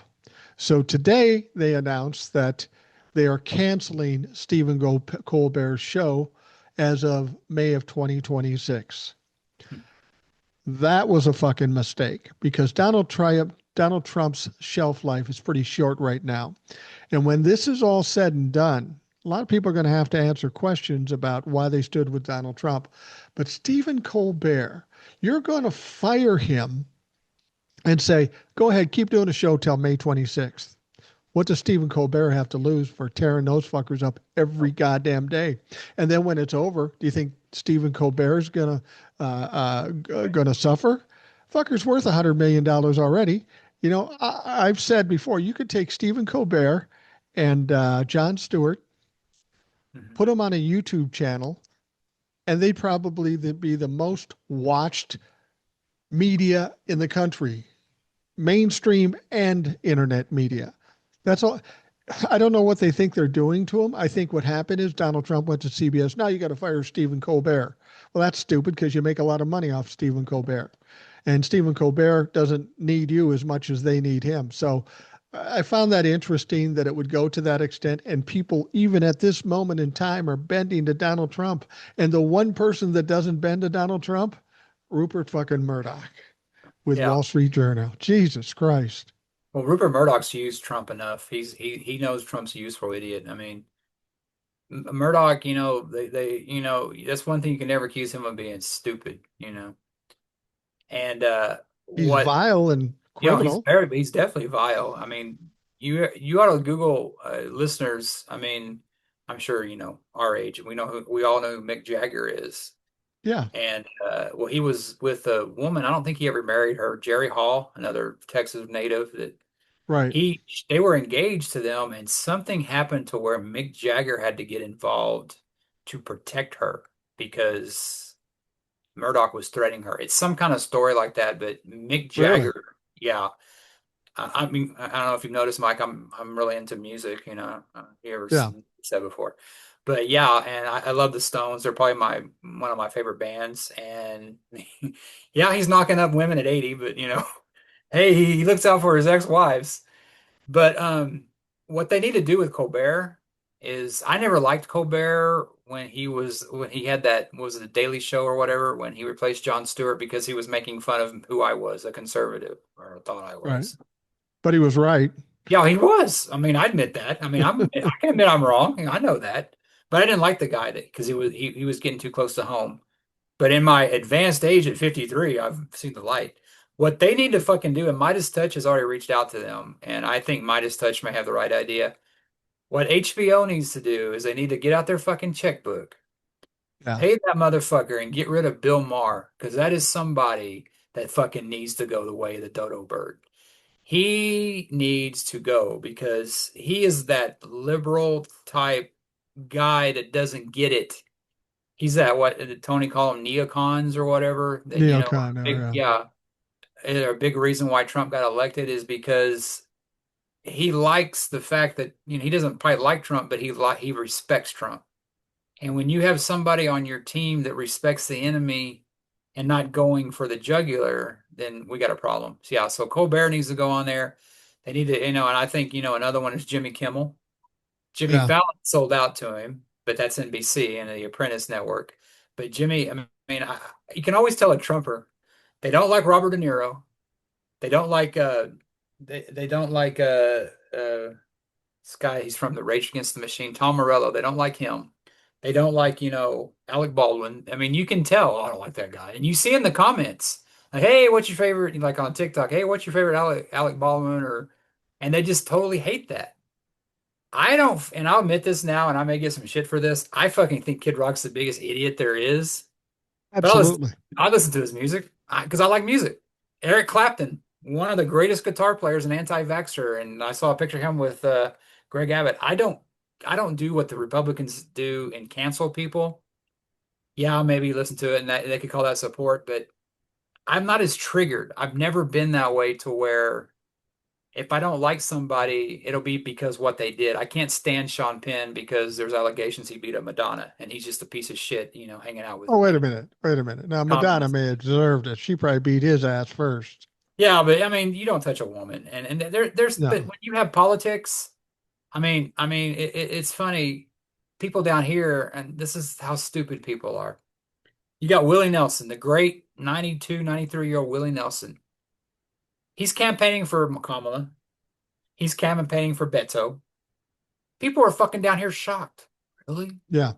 So today they announced that they are canceling Stephen Colbert's show as of May of 2026. That was a fucking mistake because Donald Trump's shelf life is pretty short right now. And when this is all said and done, a lot of people are going to have to answer questions about why they stood with Donald Trump. But Stephen Colbert, you're going to fire him and say, go ahead, keep doing the show till May 26th. What does Stephen Colbert have to lose for tearing those fuckers up every goddamn day? And then when it's over, do you think Stephen Colbert is gonna suffer? Fucker's worth $100 million already. I've said before, you could take Stephen Colbert and Jon Stewart Mhm. put them on a YouTube channel, and they'd probably be the most watched media in the country, mainstream and internet media. That's all. I don't know what they think they're doing to him. I think what happened is Donald Trump went to CBS. Now you got to fire Stephen Colbert. Well, that's stupid because you make a lot of money off Stephen Colbert. And Stephen Colbert doesn't need you as much as they need him. So I found that interesting that it would go to that extent. And people, even at this moment in time, are bending to Donald Trump. And the one person that doesn't bend to Donald Trump, Rupert fucking Murdoch with Yeah. Wall Street Journal. Jesus Christ. Well, Rupert Murdoch's used Trump enough. He knows Trump's a useful idiot. I mean, Murdoch, that's one thing you can never accuse him of being stupid, And He's what vile and criminal. he's definitely vile. I mean, you ought to Google listeners. I mean, I'm sure our age. We all know who Mick Jagger is. Yeah, And well, he was with a woman. I don't think he ever married her, Jerry Hall, another Texas native. That right. they were engaged to them, and something happened to where Mick Jagger had to get involved to protect her because Murdoch was threatening her. It's some kind of story like that, but Mick Really? Jagger, yeah. I mean, I don't know if you've noticed, Mike. I'm really into music. You ever Yeah. said before, but yeah, and I love the Stones. They're probably my one of my favorite bands. And yeah, he's knocking up women at 80, but hey, he looks out for his ex-wives. But what they need to do with Colbert is I never liked Colbert when he had that was it the Daily Show or whatever when he replaced Jon Stewart because he was making fun of who I was, a conservative, or thought I Right. was. But he was right. Yeah, he was. I mean, I admit that. I mean, I can admit I'm wrong. I know that. But I didn't like the guy that because he was getting too close to home. But in my advanced age at 53, I've seen the light. What they need to fucking do, and Midas Touch has already reached out to them, and I think Midas Touch may have the right idea. What HBO needs to do is they need to get out their fucking checkbook, Yeah. pay that motherfucker, and get rid of Bill Maher, because that is somebody that fucking needs to go the way of the dodo bird. He needs to go because he is that liberal type guy that doesn't get it. He's that what did Tony call them neocons or whatever that Neocon. Oh, big yeah. yeah. A big reason why Trump got elected is because he likes the fact that he doesn't quite like Trump, but he respects Trump. And when you have somebody on your team that respects the enemy and not going for the jugular, then we got a problem. So yeah, so Colbert needs to go on there. They need to, and I think, another one is Jimmy Kimmel. Jimmy Yeah. Fallon sold out to him, but that's NBC and the Apprentice Network. But Jimmy, I mean, you can always tell a Trumper. They don't like Robert De Niro. They don't like they don't like this guy, he's from the Rage Against the Machine, Tom Morello. They don't like him. They don't like, Alec Baldwin. I mean, you can tell, oh, I don't like that guy. And you see in the comments, like, hey, what's your favorite? Like on TikTok, hey, what's your favorite Alec Baldwin? And they just totally hate that. I don't, and I'll admit this now, and I may get some shit for this. I fucking think Kid Rock's the biggest idiot there is. But Absolutely. I listen to his music because I like music. Eric Clapton, one of the greatest guitar players, an anti-vaxxer, and I saw a picture of him with Greg Abbott. I don't do what the Republicans do and cancel people. Yeah, I'll maybe listen to it, and that they could call that support, but I'm not as triggered. I've never been that way to where if I don't like somebody, it'll be because what they did. I can't stand Sean Penn because there's allegations he beat up Madonna, and he's just a piece of shit, hanging out with Oh, wait a minute. Wait a minute. Now, Madonna communists. may have deserved it. She probably beat his ass first. Yeah, but I mean, you don't touch a woman, and but No. when you have politics, it's funny. People down here, and this is how stupid people are. You got Willie Nelson, the great 92, 93-year-old Willie Nelson. He's campaigning for Kamala. He's campaigning for Beto. People are fucking down here shocked. Really? Yeah.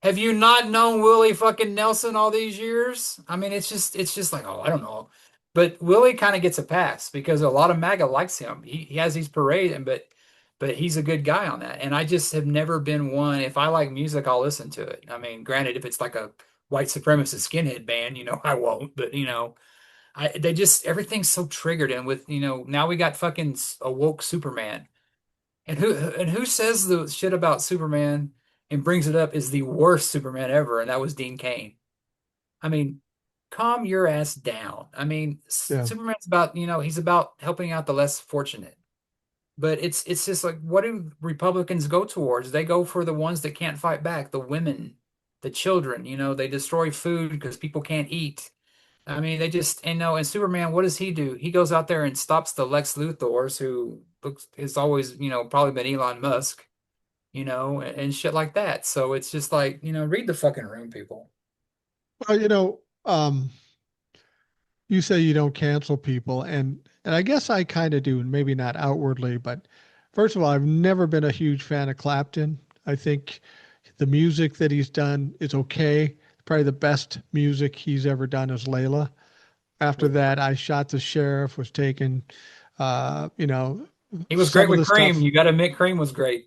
Have you not known Willie fucking Nelson all these years? I mean, it's just like, oh, I don't know. But Willie kind of gets a pass because a lot of MAGA likes him. He has these parades, but he's a good guy on that. And I just have never been one. If I like music, I'll listen to it. I mean, granted, if it's like a white supremacist skinhead band, I won't. But they just everything's so triggered. And with now we got fucking a woke Superman. And who says the shit about Superman and brings it up as the worst Superman ever, and that was Dean Cain. I mean, calm your ass down. I mean, Yeah. Superman's about, he's about helping out the less fortunate. But it's just like, what do Republicans go towards? They go for the ones that can't fight back, the women, the children, they destroy food because people can't eat. I mean, they just, and Superman, what does he do? He goes out there and stops the Lex Luthors, who looks is always, probably been Elon Musk, and shit like that. So it's just like, read the fucking room, people. Well, you say you don't cancel people, and I guess I kind of do, and maybe not outwardly, but first of all, I've never been a huge fan of Clapton. I think the music that he's done is okay. Probably the best music he's ever done is Layla. After that, I Shot the Sheriff was taken. You know, He was great some of with the Cream. stuff. You got to admit, Cream was great.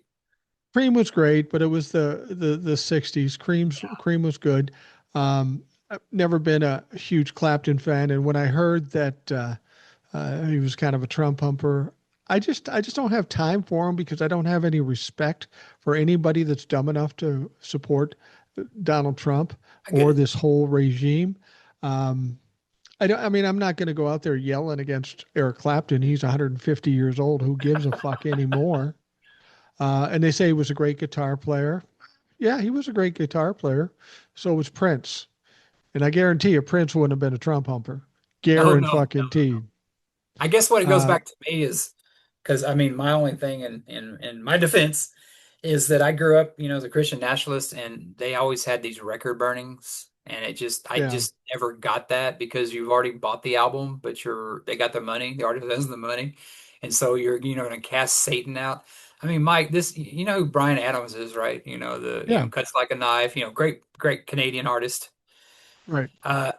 Cream was great, but it was the 60s. Cream was good. I've never been a huge Clapton fan, and when I heard that he was kind of a Trump humper, I just don't have time for him because I don't have any respect for anybody that's dumb enough to support Donald Trump I get or it. this whole regime. Um, I don't. I mean, I'm not going to go out there yelling against Eric Clapton. He's 150 years old. Who gives a fuck anymore? And they say he was a great guitar player. Yeah, he was a great guitar player. So was Prince. And I guarantee you, Prince wouldn't have been a Trump humper. Oh no. Guarantee. I guess what it goes Uh, back to me is because I mean my only thing in my defense is that I grew up, as a Christian nationalist, and they always had these record burnings, and I yeah, just never got that because you've already bought the album, but they got the money, the artist has the money, and so you're going to cast Satan out. I mean, Mike, this you know who Brian Adams is, right? yeah, Cuts Like a Knife, great Canadian artist. right. Uh,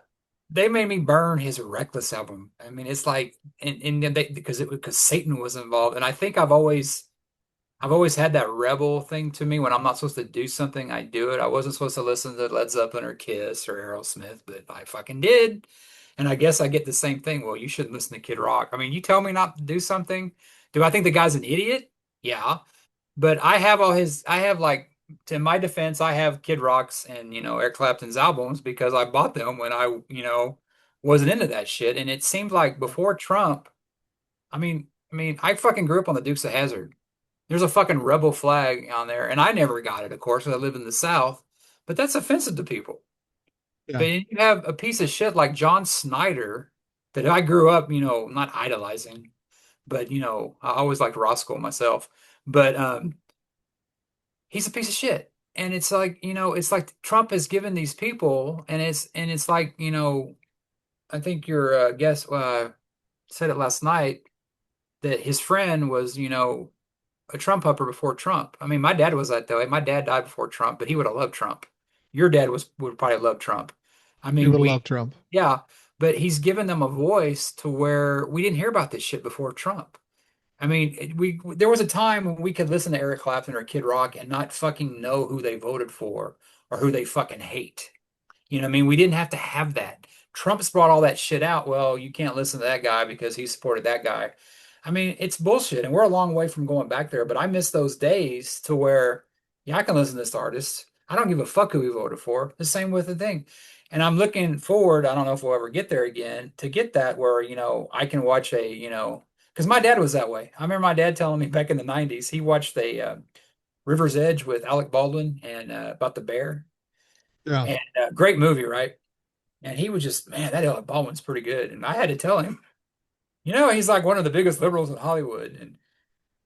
they made me burn his Reckless album. I mean, it's like, and then because Satan was involved, and I think I've always had that rebel thing to me. When I'm not supposed to do something, I do it. I wasn't supposed to listen to Led Zeppelin or Kiss or Aerosmith, but I fucking did. And I guess I get the same thing. Well, you shouldn't listen to Kid Rock. I mean, you tell me not to do something. Do I think the guy's an idiot? Yeah. But I have like, to my defense, I have Kid Rock's and, Eric Clapton's albums because I bought them when wasn't into that shit. And it seemed like before Trump, I fucking grew up on the Dukes of Hazzard. There's a fucking rebel flag on there, and I never got it, of course, 'cause I live in the South. But that's offensive to people. But Yeah, you have a piece of shit like John Snyder that I grew up, not idolizing, but I always liked Roscoe myself. But he's a piece of shit. And it's like Trump has given these people, and it's like, I think your guest said it last night that his friend was, a Trump upper before Trump. I mean, my dad was that way. My dad died before Trump, but he would have loved Trump. Your dad would probably love Trump. I he mean, would love Trump. yeah, but he's given them a voice to where we didn't hear about this shit before Trump. I mean, there was a time when we could listen to Eric Clapton or Kid Rock and not fucking know who they voted for or who they fucking hate. You know what I mean? We didn't have to have that. Trump's brought all that shit out. Well, you can't listen to that guy because he supported that guy. I mean, it's bullshit, and we're a long way from going back there, but I miss those days to where, yeah, I can listen to this artist. I don't give a fuck who he voted for. The same with the thing. And I'm looking forward, I don't know if we'll ever get there again, to get that where, I can watch because my dad was that way. I remember my dad telling me back in the 90s, he watched River's Edge with Alec Baldwin and about the bear. Yeah, And great movie, right? And he was just, man, that Alec Baldwin's pretty good. And I had to tell him, he's like one of the biggest liberals in Hollywood. And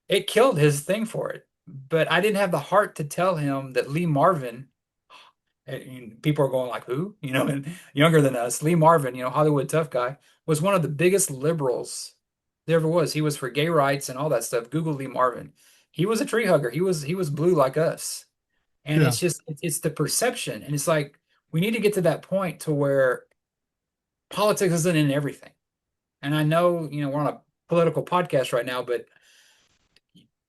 it killed his thing for it. But I didn't have the heart to tell him that Lee Marvin, and people are going like, who? And younger than us, Lee Marvin, Hollywood tough guy, was one of the biggest liberals there ever was. He was for gay rights and all that stuff. Google Lee Marvin. He was a tree hugger. He was blue like us. And yeah, it's the perception. And it's like we need to get to that point to where politics isn't in everything. And I know, we're on a political podcast right now, but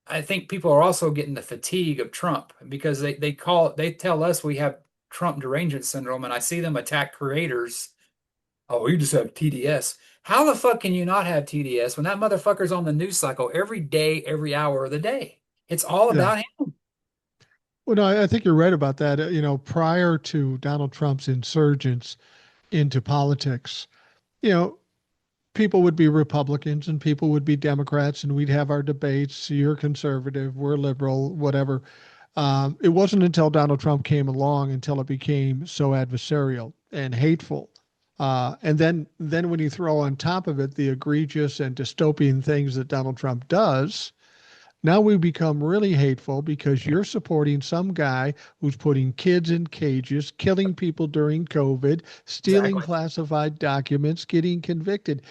I think people are also getting the fatigue of Trump because they tell us we have Trump derangement syndrome, and I see them attack creators. Oh, you just have TDS. How the fuck can you not have TDS when that motherfucker's on the news cycle every day, every hour of the day? It's all yeah. about him. Well, no, I think you're right about that. Prior to Donald Trump's insurgence into politics, you know, people would be Republicans and people would be Democrats, and we'd have our debates. You're conservative, we're liberal, whatever. It wasn't until Donald Trump came along until it became so adversarial and hateful. And then when you throw on top of it the egregious and dystopian things that Donald Trump does, now we become really hateful because you're supporting some guy who's putting kids in cages, killing people during COVID, stealing Exactly. classified documents, getting convicted.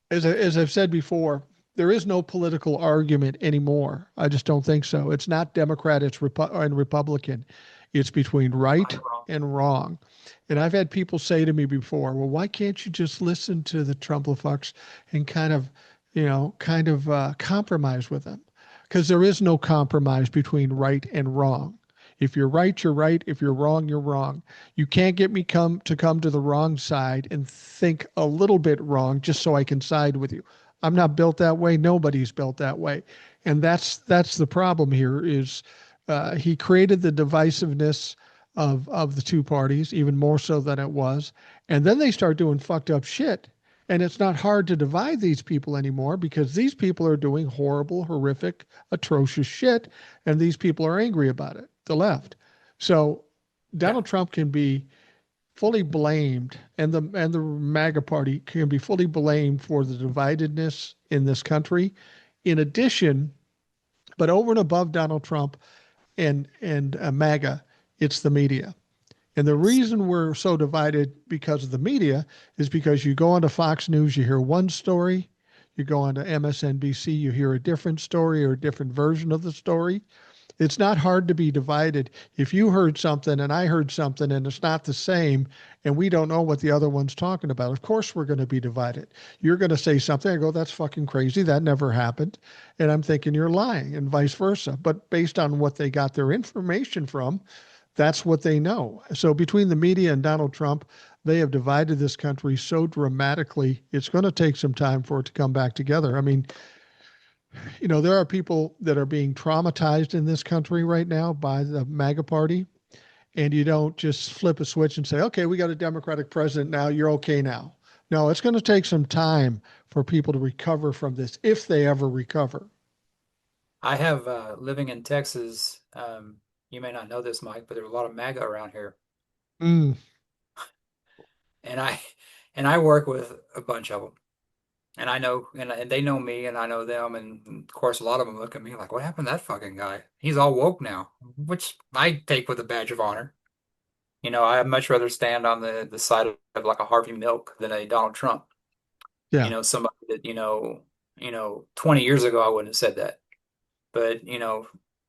As I've said before, there is no political argument anymore. I just don't think so. It's not Democrat, it's and Republican. It's between Right right or wrong. and wrong. And I've had people say to me before, well, why can't you just listen to the Trumplafucks and kind of compromise with them? Because there is no compromise between right and wrong. If you're right, you're right. If you're wrong, you're wrong. You can't get me come to the wrong side and think a little bit wrong just so I can side with you. I'm not built that way. Nobody's built that way, and that's the problem here. Is he created the divisiveness of the two parties even more so than it was, and then they start doing fucked up shit. And it's not hard to divide these people anymore because these people are doing horrible, horrific, atrocious shit, and these people are angry about it, the left. So Yeah. Donald Trump can be fully blamed, and the MAGA party can be fully blamed for the dividedness in this country. In addition, but over and above Donald Trump and MAGA, it's the media. And the reason we're so divided because of the media is because you go onto Fox News, you hear one story. You go onto MSNBC, you hear a different story or a different version of the story. It's not hard to be divided. If you heard something and I heard something and it's not the same and we don't know what the other one's talking about, of course we're going to be divided. You're going to say something, I go, that's fucking crazy. That never happened. And I'm thinking you're lying and vice versa. But based on what they got their information from, that's what they know. So between the media and Donald Trump, they have divided this country so dramatically. It's going to take some time for it to come back together. I mean, there are people that are being traumatized in this country right now by the MAGA party, and you don't just flip a switch and say, okay, we got a Democratic president now, you're okay now. No, it's going to take some time for people to recover from this, if they ever recover. I have living in Texas. You may not know this, Mike, but there's a lot of MAGA around here, Mm, and I and I work with a bunch of them, and I know, and they know me, and I know them, and of course, a lot of them look at me like, "What happened to that fucking guy? He's all woke now," which I take with a badge of honor. I'd much rather stand on the side of like a Harvey Milk than a Donald Trump. yeah. Somebody that 20 years ago I wouldn't have said that. But,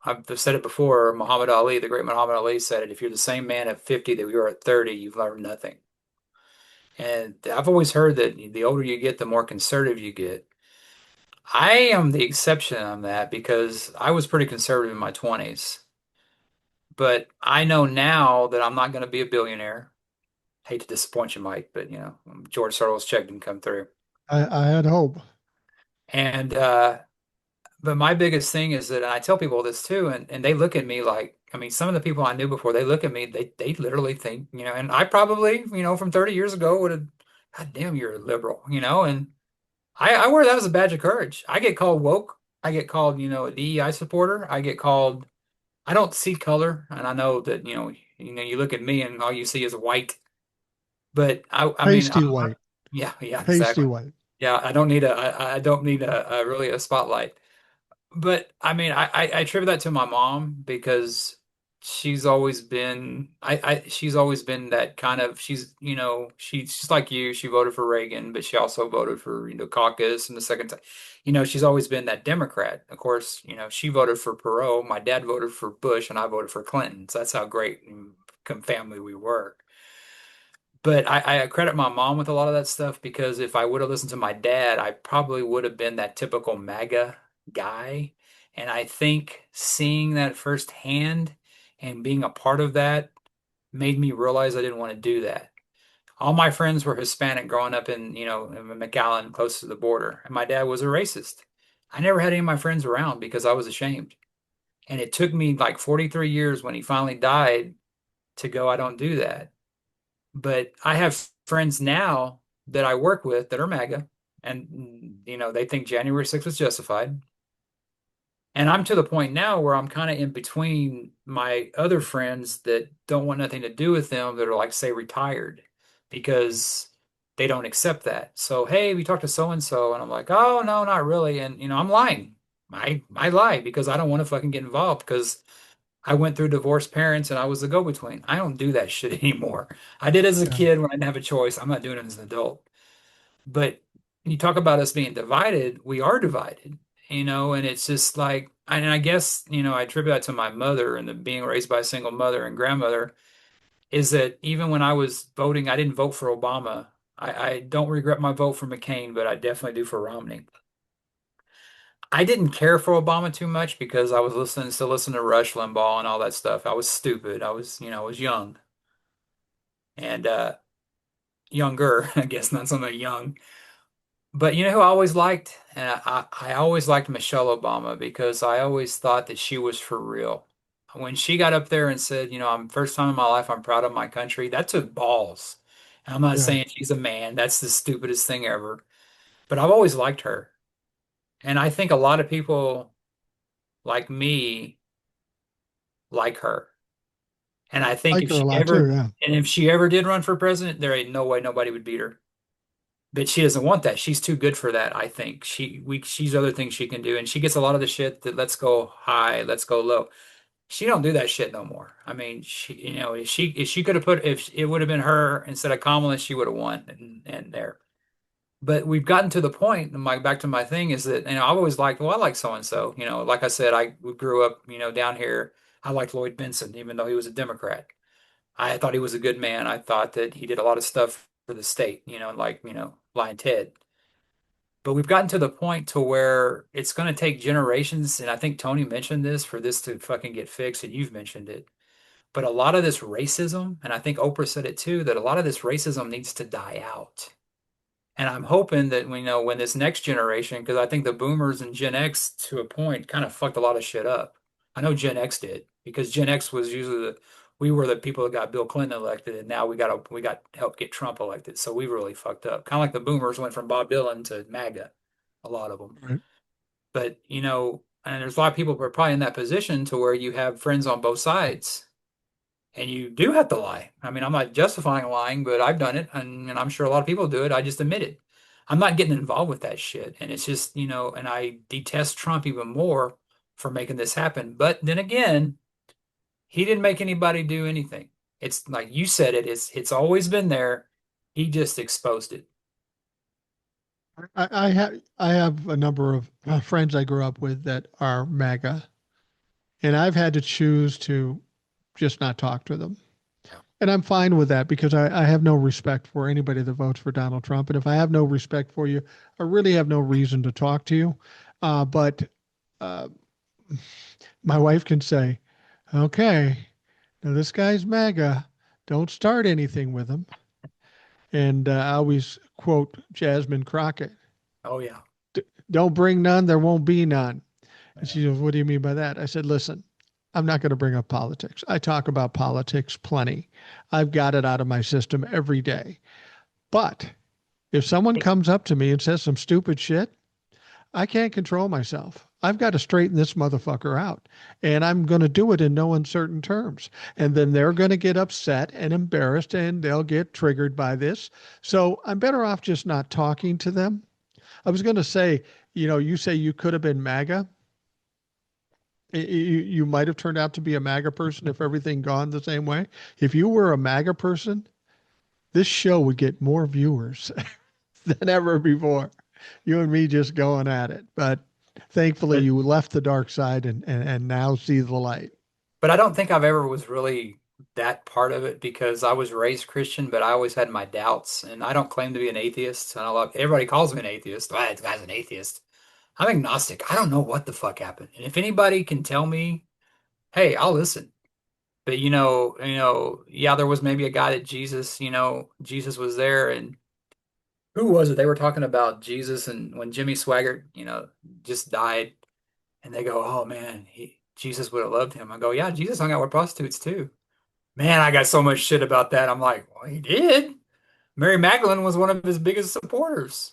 I've said it before. Muhammad Ali, the great Muhammad Ali said it. If you're the same man at 50 that you are at 30, you've learned nothing. And I've always heard that the older you get, the more conservative you get. I am the exception on that because I was pretty conservative in my 20s. But I know now that I'm not going to be a billionaire. Hate to disappoint you, Mike, but George Sorrell's check didn't come through. I had hope. And but my biggest thing is that, and I tell people this too, and they look at me like, I mean, some of the people I knew before, they look at me, they literally think, and I probably, from 30 years ago would have, God damn, you're a liberal, and I wear that as a badge of courage. I get called woke. I get called, a DEI supporter. I get called, I don't see color, and I know that, you look at me and all you see is white. But I mean, Pasty white. yeah, yeah, Pasty exactly. white. Yeah, I don't need a really a spotlight. But I mean, I attribute that to my mom because she's always been that kind of she's like you. She voted for Reagan, but she also voted for caucus and the second time. She's always been that Democrat. Of course, she voted for Perot. My dad voted for Bush, and I voted for Clinton. So that's how great family we were. But I credit my mom with a lot of that stuff because if I would have listened to my dad, I probably would have been that typical MAGA guy. And I think seeing that firsthand and being a part of that made me realize I didn't want to do that. All my friends were Hispanic growing up in McAllen, close to the border, and my dad was a racist. I never had any of my friends around because I was ashamed. And it took me like 43 years when he finally died to go, I don't do that. But I have friends now that I work with that are MAGA, and they think January 6th was justified. And I'm to the point now where I'm kind of in between my other friends that don't want nothing to do with them that are like, say, retired because they don't accept that. So, hey, we talked to so and so, and I'm like, oh no, not really. And I'm lying. I lie because I don't want to fucking get involved because I went through divorced parents and I was the go-between. I don't do that shit anymore. I did as a Yeah. kid when I didn't have a choice. I'm not doing it as an adult. But you talk about us being divided, we are divided, and it's just like, and I guess, I attribute that to my mother and the being raised by a single mother and grandmother, is that even when I was voting, I didn't vote for Obama. I don't regret my vote for McCain, but I definitely do for Romney. I didn't care for Obama too much because I was still listening to Rush Limbaugh and all that stuff. I was stupid. I was young and younger, I guess, not so much young. But you know who I always liked? And I always liked Michelle Obama because I always thought that she was for real. When she got up there and said, I'm first time in my life, I'm proud of my country, that took balls. And I'm not Yeah. saying she's a man. That's the stupidest thing ever. But I've always liked her. And I think a lot of people like me like her. And I think Like her a lot too. Yeah. if she ever did run for president, there ain't no way nobody would beat her. But she doesn't want that. She's too good for that, I think. She's other things she can do, and she gets a lot of the shit that let's go high, let's go low. She don't do that shit no more. I mean, if she could have if it would have been her instead of Kamala, she would have won and there. But we've gotten to the point, and back to my thing is that, I've always liked, well, I like so and so. Like I said, we grew up, down here. I liked Lloyd Bentsen, even though he was a Democrat. I thought he was a good man. I thought that he did a lot of stuff for the state, like, Lion Ted. But we've gotten to the point to where it's going to take generations, and I think Tony mentioned this for this to fucking get fixed, and you've mentioned it. But a lot of this racism, and I think Oprah said it too, that a lot of this racism needs to die out. And I'm hoping that we know when this next generation, because I think the boomers and Gen X to a point kind of fucked a lot of shit up. I know Gen X did because Gen X was usually we were the people that got Bill Clinton elected, and now we got help get Trump elected. So we really fucked up. Kind of like the boomers went from Bob Dylan to MAGA, a lot of them. Right. But and there's a lot of people who are probably in that position to where you have friends on both sides. And you do have to lie. I mean, I'm not justifying lying, but I've done it, and I'm sure a lot of people do it. I just admit it. I'm not getting involved with that shit. And it's just, and I detest Trump even more for making this happen. But then again, he didn't make anybody do anything. It's like you said it's always been there. He just exposed it. I have a number of friends I grew up with that are MAGA, and I've had to choose to just not talk to them. Yeah. And I'm fine with that because I have no respect for anybody that votes for Donald Trump. And if I have no respect for you, I really have no reason to talk to you. But uh, my wife can say, okay, now this guy's MAGA. Don't start anything with him. And I always quote Jasmine Crockett, Oh yeah. don't bring none, there won't be none. And Yeah. she goes, what do you mean by that? I said, listen, I'm not going to bring up politics. I talk about politics plenty. I've got it out of my system every day. But if someone comes up to me and says some stupid shit, I can't control myself. I've got to straighten this motherfucker out. And I'm going to do it in no uncertain terms. And then they're going to get upset and embarrassed and they'll get triggered by this. So I'm better off just not talking to them. I was going to say, you say you could have been MAGA. You might have turned out to be a MAGA person if everything gone the same way. If you were a MAGA person, this show would get more viewers than ever before. You and me just going at it. But thankfully, But you left the dark side and now see the light. but I don't think I've ever was really that part of it because I was raised Christian, but I always had my doubts, and I don't claim to be an atheist. And everybody calls me an atheist. Ah, this guy's an atheist. I'm agnostic. I don't know what the fuck happened. And if anybody can tell me, hey, I'll listen. But yeah, there was maybe a guy that Jesus was there, and who was it? They were talking about Jesus, and when Jimmy Swaggart, just died, and they go, "Oh man, Jesus would have loved him. I go, yeah, Jesus hung out with prostitutes too. Man, I got so much shit about that. I'm like, well, he did. Mary Magdalene was one of his biggest supporters.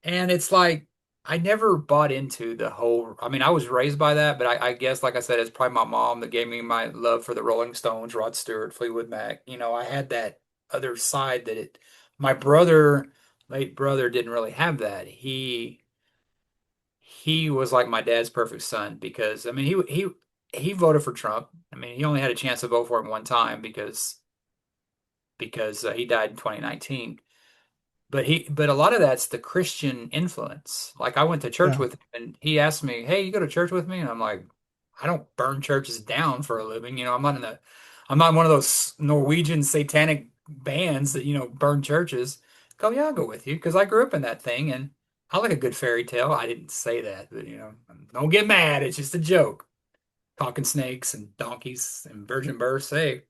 And it's like, I never bought into the whole, I mean, I was raised by that, but I guess, like I said, it's probably my mom that gave me my love for the Rolling Stones, Rod Stewart, Fleetwood Mac. I had that other side that my brother, late brother, didn't really have that. He was like my dad's perfect son because, I mean, he voted for Trump. I mean, he only had a chance to vote for him one time because he died in 2019. But a lot of that's the Christian influence. Like I went to church Yeah. with him and he asked me, "Hey, you go to church with me?" And I'm like, "I don't burn churches down for a living. I'm not one of those Norwegian satanic bands that, burn churches." Go, yeah, I'll go with you because I grew up in that thing and I like a good fairy tale. I didn't say that, but don't get mad. It's just a joke. Talking snakes and donkeys and virgin births. Hey,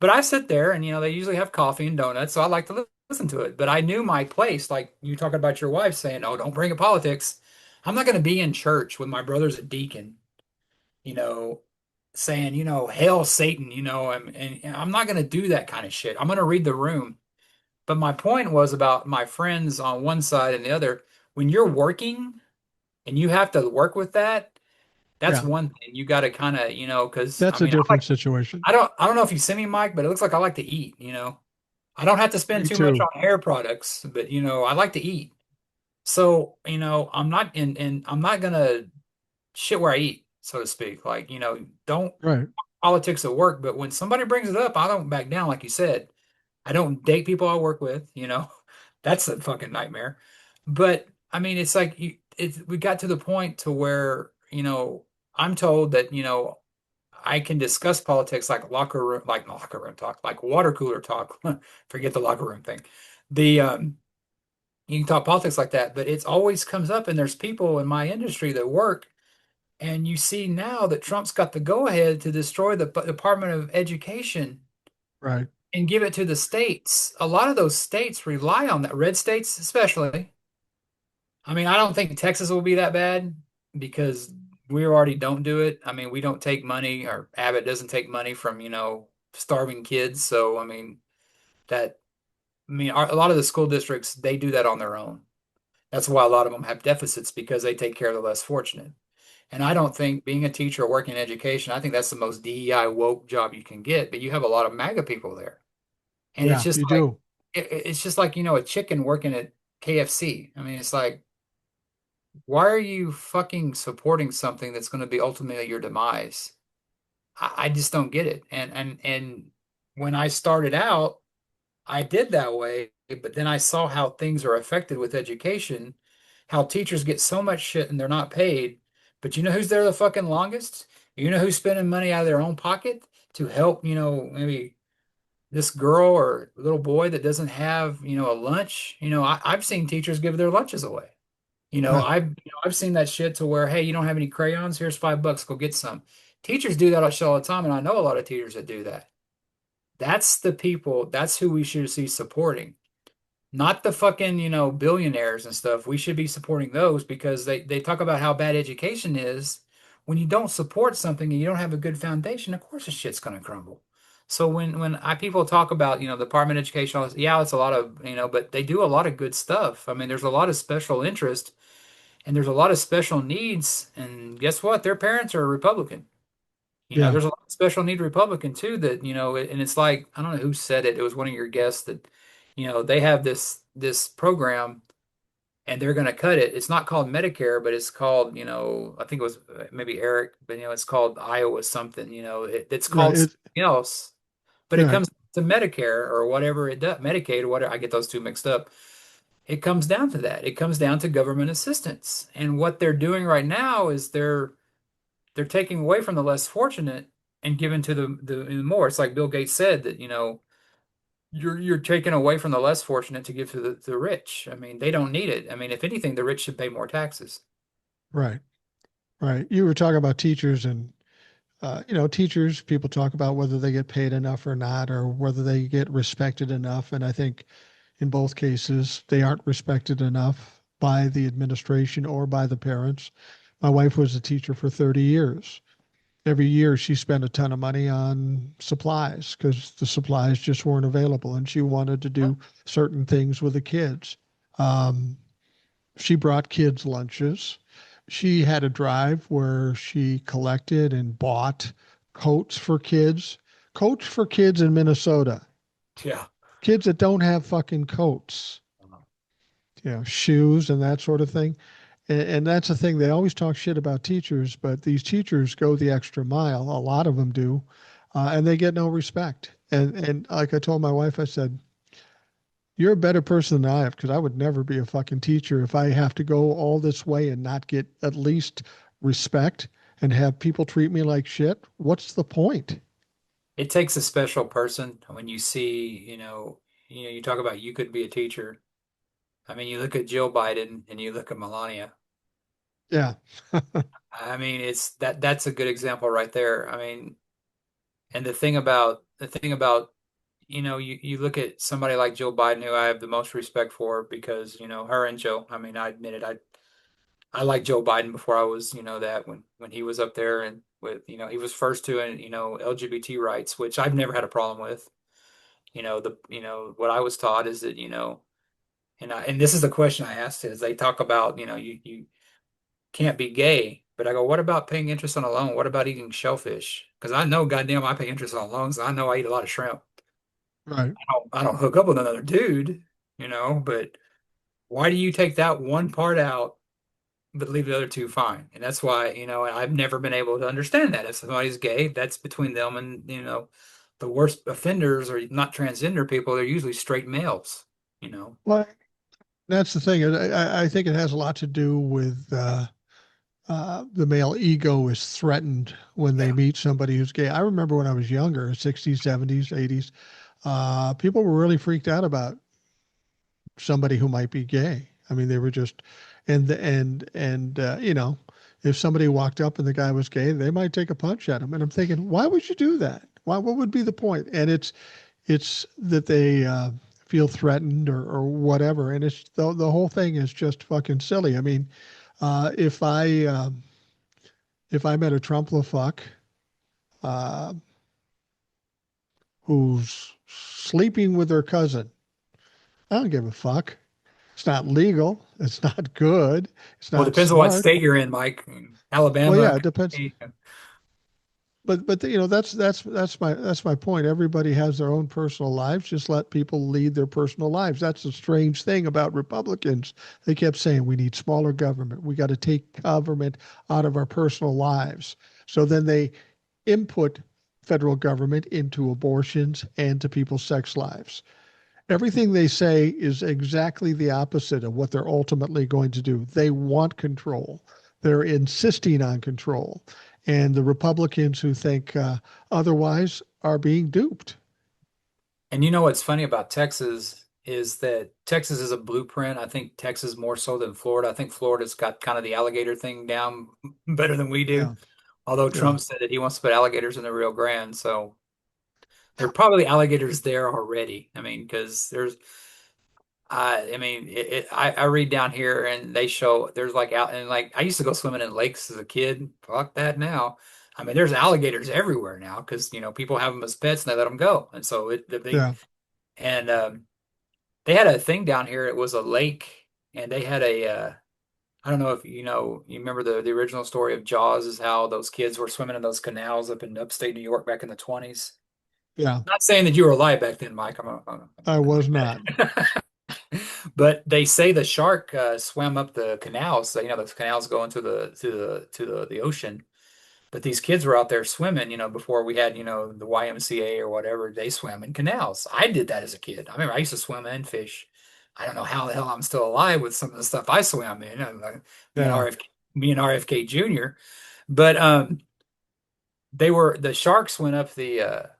but I sit there and, they usually have coffee and donuts, so I like to listen to it. But I knew my place, like you talking about your wife saying, "Oh, don't bring up politics." I'm not going to be in church with my brother's a deacon, you know, saying, "Hail Satan," and I'm not going to do that kind of shit. I'm going to read the room. But my point was about my friends on one side and the other. When you're working and you have to work with that, that's Yeah. one thing you got to kind of, because I That's a mean, different situation. I don't know if you see me, Mike, but it looks like I like to eat. I don't have to spend Me too much too. on hair products, but I like to eat. So, I'm not gonna shit where I eat, so to speak. Like, don't Right. politics at work, but when somebody brings it up, I don't back down, like you said. I don't date people I work with. That's a fucking nightmare. But I mean, it's like we got to the point to where, I'm told that, I can discuss politics like locker room talk, like water cooler talk. Forget the locker room thing. The You can talk politics like that, but it's always comes up, and there's people in my industry that work, and you see now that Trump's got the go-ahead to destroy the Department of Education Right. and give it to the states. A lot of those states rely on that, red states especially. I mean, I don't think Texas will be that bad because we already don't do it. I mean, we don't take money, or Abbott doesn't take money from, starving kids. So, I mean, a lot of the school districts, they do that on their own. That's why a lot of them have deficits because they take care of the less fortunate. And I don't think being a teacher or working in education, I think that's the most DEI woke job you can get. But you have a lot of MAGA people there. And Yeah, you do. it's just like, a chicken working at KFC. I mean, it's like, why are you fucking supporting something that's going to be ultimately your demise? I just don't get it. And when I started out, I did that way, but then I saw how things are affected with education, how teachers get so much shit and they're not paid. But you know who's there the fucking longest? You know who's spending money out of their own pocket to help, maybe this girl or little boy that doesn't have, a lunch? I've seen teachers give their lunches away. Yeah. I've seen that shit to where, hey, you don't have any crayons? Here's $5, go get some. Teachers do that shit all the time, and I know a lot of teachers that do that. That's the people, that's who we should see supporting. Not the fucking, billionaires and stuff. We should be supporting those because they talk about how bad education is. When you don't support something and you don't have a good foundation, of course the shit's gonna crumble. So when people talk about, the Department of Education, yeah, it's a lot of, but they do a lot of good stuff. I mean, there's a lot of special interest and there's a lot of special needs. And guess what? Their parents are Republican. Yeah. There's a lot of special need Republican too that, and it's like, I don't know who said it. It was one of your guests that, they have this program and they're going to cut it. It's not called Medicare, but it's called, I think it was maybe Eric, but it's called Iowa something, it's Right. called something else, but it Right. comes to Medicare or whatever it does, Medicaid or whatever. I get those two mixed up. It comes down to that. It comes down to government assistance. And what they're doing right now is they're taking away from the less fortunate and giving to the more. It's like Bill Gates said that, you're taking away from the less fortunate to give to the rich. I mean, they don't need it. I mean, if anything, the rich should pay more taxes. Right. Right. You were talking about teachers and teachers, people talk about whether they get paid enough or not, or whether they get respected enough. And I think in both cases, they aren't respected enough by the administration or by the parents. My wife was a teacher for 30 years. every year she spent a ton of money on supplies because the supplies just weren't available, and she wanted to do certain things with the kids. Um, she brought kids lunches. She had a drive where she collected and bought coats for kids, coats for kids in Minnesota, Yeah. kids that don't have fucking coats, shoes and that sort of thing. And that's the thing. They always talk shit about teachers, but these teachers go the extra mile. A lot of them do, and they get no respect. And like I told my wife, I said, "You're a better person than I am because I would never be a fucking teacher if I have to go all this way and not get at least respect and have people treat me like shit. What's the point?" It takes a special person when you see, you talk about you could be a teacher. I mean, you look at Jill Biden and you look at Melania. Yeah, I mean, that's a good example right there. I mean, and the thing about, you look at somebody like Jill Biden, who I have the most respect for because, her and Joe, I mean, I admit it, I liked Joe Biden before I was, that when he was up there and with, he was first to, and LGBT rights, which I've never had a problem with. What I was taught is that, and this is the question I asked is they talk about, you can't be gay, but I go, what about paying interest on a loan? What about eating shellfish? Because I know, goddamn, I pay interest on loans. I know I eat a lot of shrimp. right. I don't hook up with another dude, but why do you take that one part out but leave the other two fine? And that's why, I've never been able to understand that. If somebody's gay, that's between them and, the worst offenders are not transgender people. They're usually straight males, you know. Well, that's the thing. I think it has a lot to do with the male ego is threatened when they Yeah. meet somebody who's gay. I remember when I was younger, 60s, 70s, 80s, people were really freaked out about somebody who might be gay. I mean, they were just, and if somebody walked up and the guy was gay, they might take a punch at him. And I'm thinking, why would you do that? Why? What would be the point? And it's that they feel threatened or whatever. And it's the whole thing is just fucking silly. I mean, uh, if I um, if I met a Trumplefuck uh, who's sleeping with their cousin, I don't give a fuck. It's not legal. It's not good. It's Well, it not depends on what smart. state you're in, Mike. Well, Alabama. yeah, it depends. But that's my point. Everybody has their own personal lives. Just let people lead their personal lives. That's the strange thing about Republicans. They kept saying we need smaller government. We got to take government out of our personal lives. So then they input federal government into abortions and to people's sex lives. Everything they say is exactly the opposite of what they're ultimately going to do. They want control. They're insisting on control. And the Republicans who think otherwise are being duped. And you know what's funny about Texas is that Texas is a blueprint. I think Texas more so than Florida. I think Florida's got kind of the alligator thing down better than we do. Yeah, Although yeah. Trump said that he wants to put alligators in the Rio Grande, so there are probably alligators there already. I mean, because I mean, I read down here and they show there's like out and like I used to go swimming in lakes as a kid. Fuck that now. I mean, there's alligators everywhere now because people have them as pets and they let them go, and so Yeah, and they had a thing down here. It was a lake, and they had I don't know if you remember the original story of Jaws is how those kids were swimming in those canals up in upstate New York back in the 20s. yeah. Not saying that you were alive back then, Mike. I was not. But they say the shark swam up the canals. So, those canals go into the ocean. But these kids were out there swimming, before we had, the YMCA or whatever. They swam in canals. I did that as a kid. I remember I used to swim and fish. I don't know how the hell I'm still alive with some of the stuff I swam in. Me and Yeah, RFK Jr. But the sharks went up the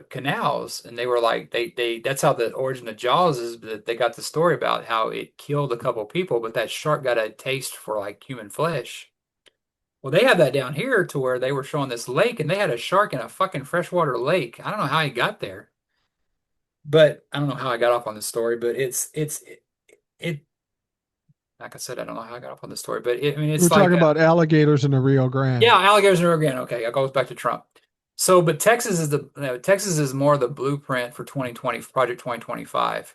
canals, and they were like they that's how the origin of Jaws is that they got the story about how it killed a couple people, but that shark got a taste for like human flesh. Well, they have that down here to where they were showing this lake, and they had a shark in a fucking freshwater lake. I don't know how he got there, but I don't know how I got off on this story, but it Like I said, I don't know how I got off on the story, but I mean, We're it's like, talking about alligators in the Rio Grande. yeah, alligators are again. Okay, it goes back to Trump. So, but Texas is Texas is more the blueprint for 2020 Project 2025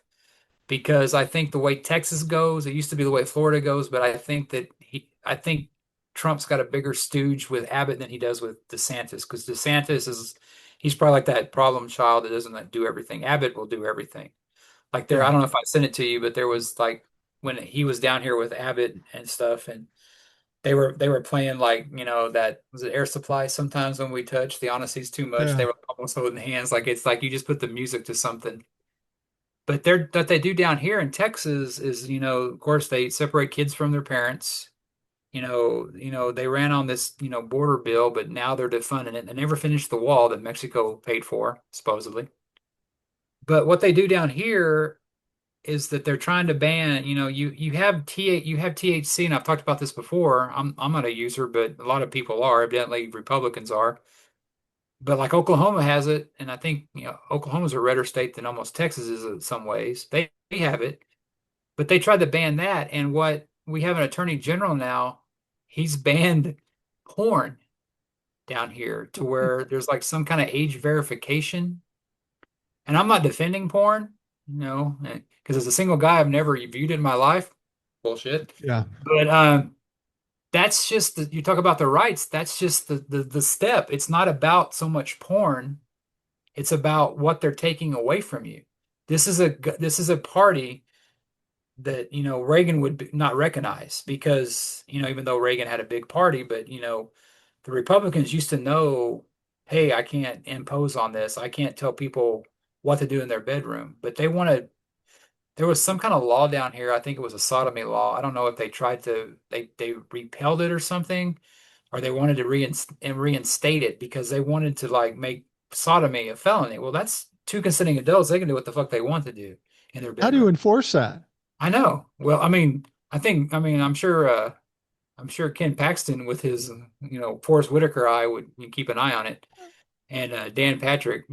because I think the way Texas goes, it used to be the way Florida goes, but I think Trump's got a bigger stooge with Abbott than he does with DeSantis because DeSantis is he's probably like that problem child that doesn't like, do everything. Abbott will do everything. Like there, I Yeah. don't know if I sent it to you, but there was like when he was down here with Abbott and stuff, and they were playing like that was it Air Supply. Sometimes when we touch the honesty's too much, they Yeah. were almost holding hands. Like it's like you just put the music to something. But what they do down here in Texas is, of course, they separate kids from their parents. They ran on this, border bill, but now they're defunding it. They never finished the wall that Mexico paid for, supposedly. But what they do down here is that they're trying to ban, you have THC, and I've talked about this before. I'm not a user, but a lot of people are. Evidently, Republicans are. But like Oklahoma has it, and I think Oklahoma's a redder state than almost Texas is in some ways. They have it, but they tried to ban that. And what we have an attorney general now, he's banned porn down here to where there's like some kind of age verification. And I'm not defending porn, because as a single guy, I've never viewed it in my life. Bullshit. Yeah. But that's just you talk about the rights. That's just the step. It's not about so much porn. It's about what they're taking away from you. This is a party that Reagan would not recognize because even though Reagan had a big party, but the Republicans used to know, hey, I can't impose on this. I can't tell people what to do in their bedroom. But they wanted there was some kind of law down here. I think it was a sodomy law. I don't know if they tried to they repealed it or something, or they wanted to reinstate it because they wanted to like make sodomy a felony. Well, that's two consenting adults. They can do what the fuck they want to do in their How do you bedroom. enforce that? I know. Well, I'm sure Ken Paxton with his, Forrest Whitaker eye would keep an eye on it, and Dan Patrick,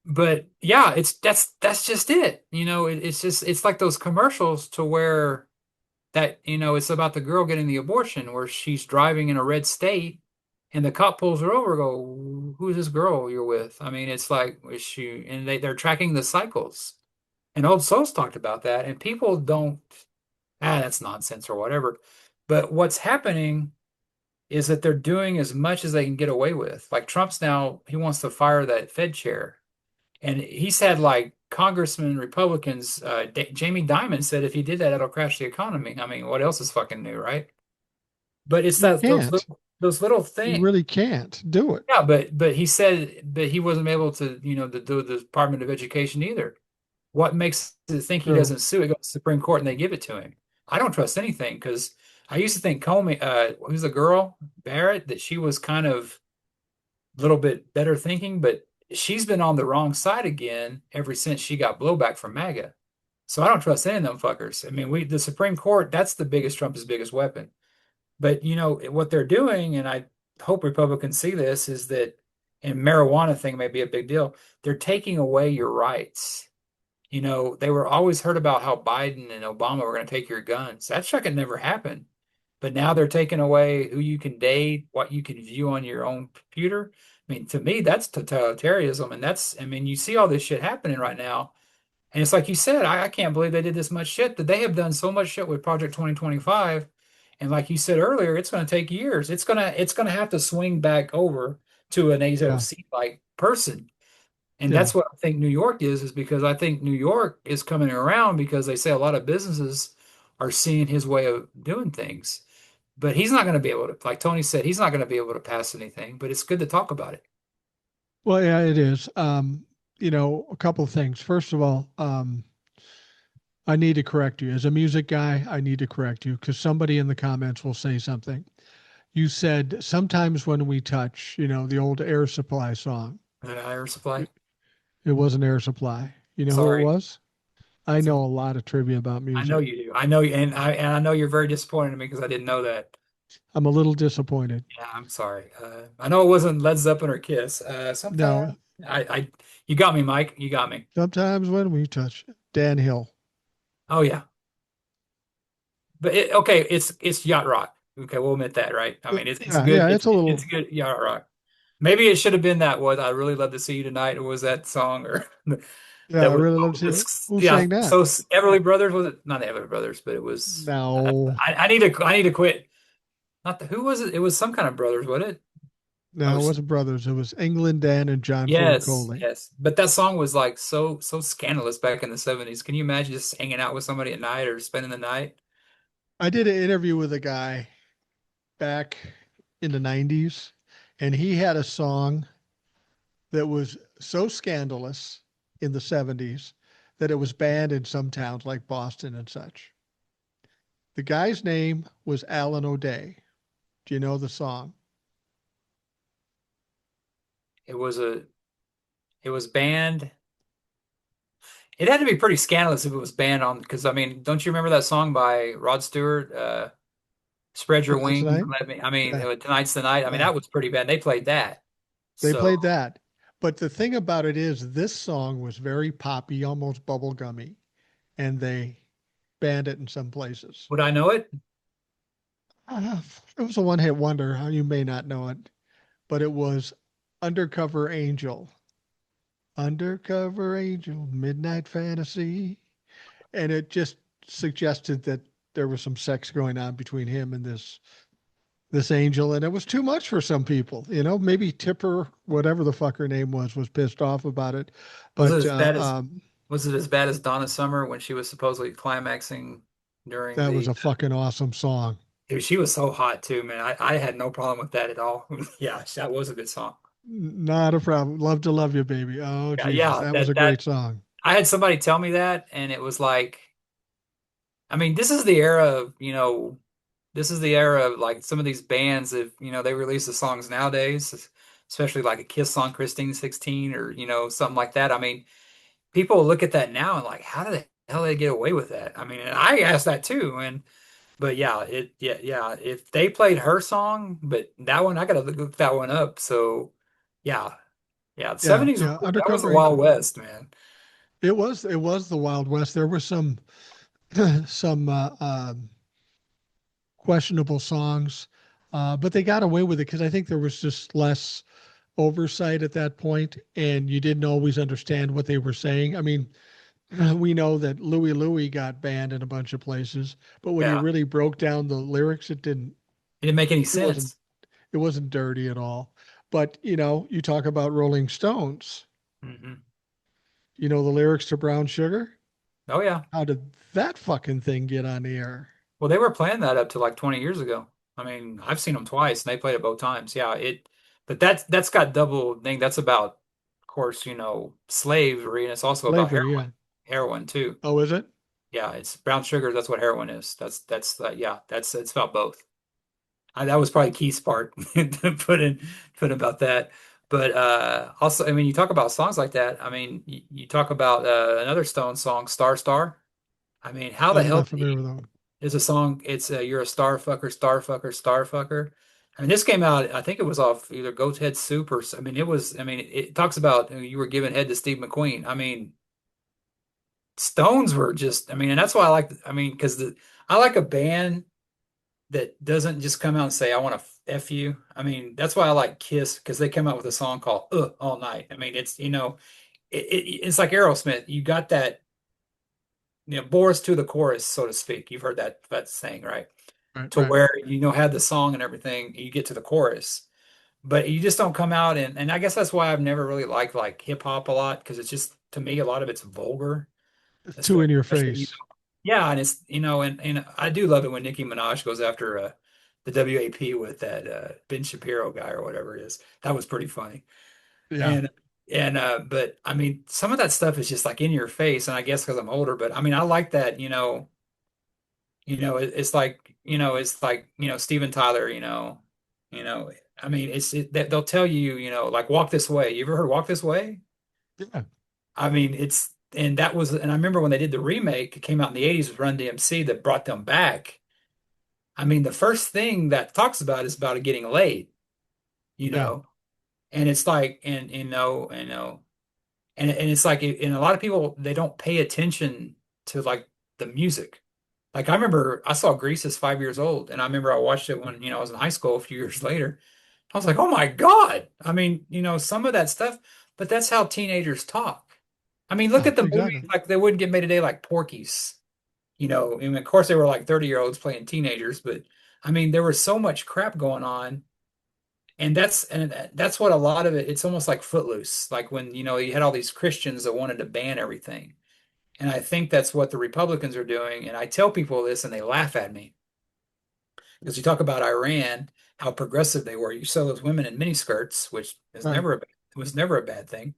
But yeah, that's just it. It's like those commercials to where that it's about the girl getting the abortion where she's driving in a red state, and the cop pulls her over, go, who's this girl you're with? I mean, it's like is she, and they're tracking the cycles. And Old Souls talked about that, and people don't, that's nonsense or whatever. But what's happening is that they're doing as much as they can get away with. Like Trump's now, he wants to fire that Fed chair. And he's had like congressmen, Republicans, Jamie Dimon said if he did that, it'll crash the economy. I mean, what else is fucking new, right? But it's You that can't. those little You things. really can't do it. Yeah, but he said that he wasn't able to, to do the Department of Education either. What makes it think he True. doesn't sue? It goes to the Supreme Court and they give it to him. I don't trust anything because I used to think Comey, who's the girl, Barrett, that she was kind of a little bit better thinking, but she's been on the wrong side again ever since she got blowback from MAGA. So I don't trust any of them fuckers. I mean, the Supreme Court, that's the biggest Trump's biggest weapon. But what they're doing, and I hope Republicans see this, is that and marijuana thing may be a big deal. They're taking away your rights. They were always heard about how Biden and Obama were going to take your guns. That shit could never happen. But now they're taking away who you can date, what you can view on your own computer. I mean, to me, that's totalitarianism. And I mean, you see all this shit happening right now. And it's like you said, I can't believe they did this much shit, that they have done so much shit with Project 2025. And like you said earlier, it's going to take years. It's going to have to swing back over to an Yeah. AOC like person. And Yeah. that's what I think New York is because I think New York is coming around because they say a lot of businesses are seeing his way of doing things. But he's not going to be able to, like Tony said, he's not going to be able to pass anything, but it's good to talk about it. Well, yeah, it is. A couple of things. First of all, I need to correct you. As a music guy, I need to correct you because somebody in the comments will say something. You said sometimes when we touch, the old Air Supply song. Air supply. It, it wasn't Air Supply. You know who it Sorry. was? I It's a, know a lot of trivia about I know music. you do. I know you, and I know you're very disappointed in me because I didn't know that. I'm a little disappointed. Yeah, I'm sorry. I know it wasn't Led Zeppelin or Kiss. Sometimes No, you got me, Mike. You got me. sometimes when we touch Dan Hill. Oh yeah. but okay, it's yacht rock. Okay, we'll admit that, right? I mean, it's Yeah, good. yeah, it's a It's little. good yacht rock. Maybe it should have been that was I really love to see you tonight, or was that song or Yeah, that I was really love to see who yeah. sang that. So Everly Brothers was it? Not Everly Brothers, but it was. No, I need to quit. Not the who was it? It was some kind of brothers, wasn't it? I no, it was wasn't brothers. It was England Dan and John Ford yes, Coley. yes. But that song was like so scandalous back in the 70s. Can you imagine just hanging out with somebody at night or spending the night? I did an interview with a guy back in the 90s, and he had a song that was so scandalous in the 70s that it was banned in some towns like Boston and such. The guy's name was Alan O'Day. Do you know the song? It was a it was banned. It had to be pretty scandalous if it was banned on because I mean, don't you remember that song by Rod Stewart, Spread Your Tonight's the Wings night? and Let Me, I mean, Yeah, Tonight's the Night. I mean, yeah. that was pretty bad. They played that. They So played that. But the thing about it is, this song was very poppy, almost bubblegummy, and they banned it in some places. would I know it? Uh, it was a one hit wonder. You may not know it, but it was Undercover Angel. Undercover Angel, Midnight Fantasy. And it just suggested that there was some sex going on between him and this angel, and it was too much for some people. Maybe Tipper, whatever the fuck her name was pissed off about it. Was it But as bad as was it as bad as Donna Summer when she was supposedly climaxing during that was the a fucking awesome song. dude, she was so hot too, man. I had no problem with that at all. Yeah, that was a good song. Not a problem. Love to love you, baby. Oh Yeah, Jesus, yeah, that was that a that great song. I had somebody tell me that and it was like I mean, this is the era of, this is the era of like some of these bands if, they release the songs nowadays, especially like a Kiss song, Christine 16 or, something like that. I mean, people look at that now and like, how did the hell they get away with that? I mean, and I asked that too. But yeah, yeah. If they played her song, but that one, I gotta look that one up. So yeah, yeah. The Yeah, 70s, yeah. that was the Undercover Wild Angel. West, man. It was the Wild West. There were some some questionable songs, but they got away with it because I think there was just less oversight at that point, and you didn't always understand what they were saying. I mean, we know that Louie Louie got banned in a bunch of places, but when you Yeah. really broke down the lyrics, it didn't. It didn't make any It wasn't. sense. It wasn't dirty at all. But you talk about Rolling Stones. Hmm. The lyrics to Brown Sugar. Oh yeah. How did that fucking thing get on the air? Well, they were playing that up to like 20 years ago. I mean, I've seen them twice and they played it both times. Yeah, but that's got double thing. That's about, of course, slavery and it's also about Slavery, yeah. heroin too. Oh, is it? Yeah, it's brown sugar. That's what heroin is. Yeah, it's about both. That was probably Keith's part to put about that. But also, I mean, you talk about songs like that. I mean, you talk about another Stone song, Star Star. I mean, how the I'm hell not did familiar with them. there's a song. It's You're a Star Fucker, Star Fucker, Star Fucker. I mean, this came out. I think it was off either Goat's Head Soup or. I mean, it was. I mean, it talks about you were giving head to Steve McQueen. I mean, Stones were just. I mean, and that's why I like. I mean, because I like a band that doesn't just come out and say I want to f you. I mean, that's why I like Kiss because they come out with a song called All Night. I mean, it's like Aerosmith. You got that. Boris to the chorus, so to speak. You've heard that saying, right? Right, To right. where have the song and everything, you get to the chorus, but you just don't come out and I guess that's why I've never really liked like hip hop a lot because it's just to me a lot of it's vulgar, It's too in your especially face. yeah, and it's and I do love it when Nicki Minaj goes after the WAP with that Ben Shapiro guy or whatever it is. That was pretty funny. Yeah, And but I mean some of that stuff is just like in your face and I guess because I'm older, but I mean I like that, it's like, Steven Tyler, you know, I mean, that they'll tell you, like walk this way. You ever heard walk this way? yeah, I mean, and I remember when they did the remake, it came out in the 80s with Run DMC that brought them back. I mean, the first thing that talks about is about it getting late, you yeah. know, and it's like, and it's like, and a lot of people, they don't pay attention to like the music. Like I remember I saw Grease as 5 years old, and I remember I watched it when, I was in high school a few years later. I was like, oh my God. I mean, some of that stuff, but that's how teenagers talk. I mean, look Yeah, at the movies exactly. like they wouldn't get made today, like Porky's. And of course they were like 30-year-olds playing teenagers, but I mean, there was so much crap going on. And that's what a lot of it's almost like Footloose, like when, you had all these Christians that wanted to ban everything. And I think that's what the Republicans are doing. And I tell people this and they laugh at me because you talk about Iran, how progressive they were. You saw those women in miniskirts, which is Right. never a bad thing.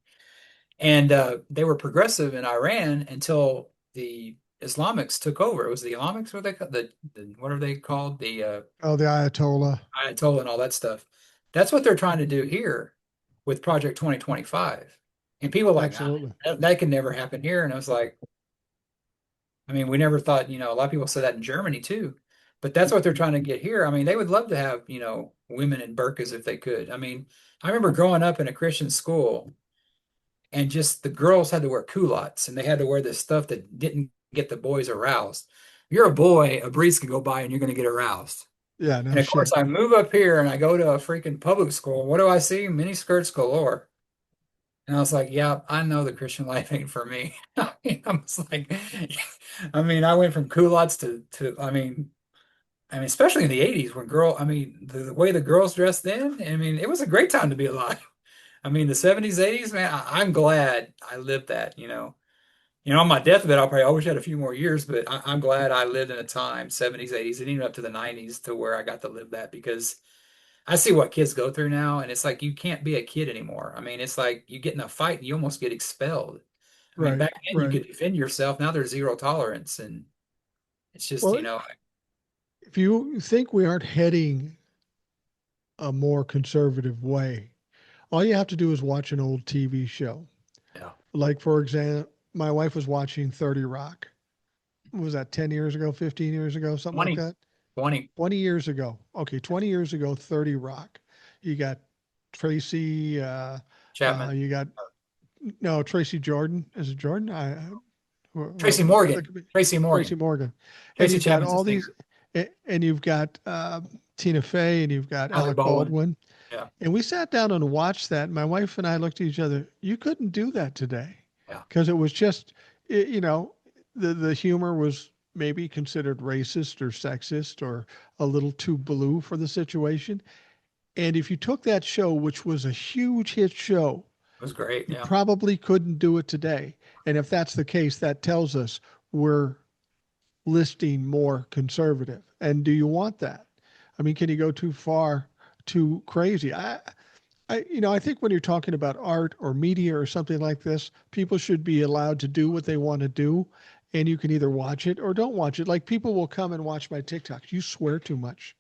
And they were progressive in Iran until the Islamics took over. It was the Islamics, what they what are they called? The Oh, the Ayatollah. Ayatollah and all that stuff. That's what they're trying to do here with Project 2025. And people are like, nah, Absolutely. that could never happen here. And I was like, I mean, we never thought, a lot of people said that in Germany too. But that's what they're trying to get here. I mean, they would love to have, women in burqas if they could. I mean, I remember growing up in a Christian school and just the girls had to wear culottes and they had to wear this stuff that didn't get the boys aroused. You're a boy, a breeze could go by and you're going to get aroused. Yeah, And no of course, shit. I move up here and I go to a freaking public school. What do I see? Mini skirts galore. And I was like, yeah, I know the Christian life ain't for me. I mean, I was like, I mean, I went from culottes to I mean, especially in the 80s when I mean, the way the girls dressed then, I mean, it was a great time to be alive. I mean, the 70s, 80s, man, I'm glad I lived that, on my deathbed, I'll probably, I wish I had a few more years, but I'm glad I lived in a time, 70s, 80s, and even up to the 90s to where I got to live that because I see what kids go through now, and it's like you can't be a kid anymore. I mean, it's like you get in a fight and you almost get expelled. I mean, Right, back then you right. could defend yourself. Now there's zero tolerance, and it's just, Well, if you think we aren't heading a more conservative way, all you have to do is watch an old TV show. yeah, Like, for example, my wife was watching 30 Rock. What was that, 10 years ago, 15 years ago, something like 20, that? 20 20 years ago. Okay, 20 years ago, 30 Rock. You got Tracy, Chapman, you got, no, Tracy Jordan. Is it Jordan? Tracy The other Morgan, Tracy Tracy Morgan, Morgan. And Tracy you've got Chapman's a all singer. these, and you've got Tina Fey, and you've got Alec Alec Baldwin, Baldwin. yeah, And we sat down and watched that. My wife and I looked at each other. You couldn't do that today yeah, because it was just, you know, the humor was maybe considered racist or sexist or a little too blue for the situation. And if you took that show, which was a huge hit show, it was great, you yeah. probably couldn't do it today. And if that's the case, that tells us we're listing more conservative. And do you want that? I mean, can you go too far, too crazy? I think when you're talking about art or media or something like this, people should be allowed to do what they want to do, and you can either watch it or don't watch it. Like people will come and watch my TikToks. You swear too much.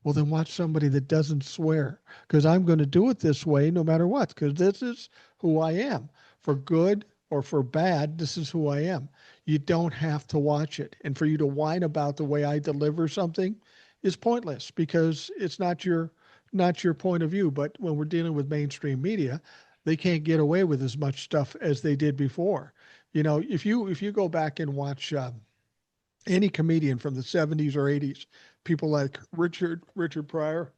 Well, then watch somebody that doesn't swear, because I'm going to do it this way no matter what, because this is who I am. For good or for bad, this is who I am. You don't have to watch it. And for you to whine about the way I deliver something is pointless because it's not your point of view. But when we're dealing with mainstream media, they can't get away with as much stuff as they did before. If you go back and watch any comedian from the 70s or 80s, people like Richard Pryor,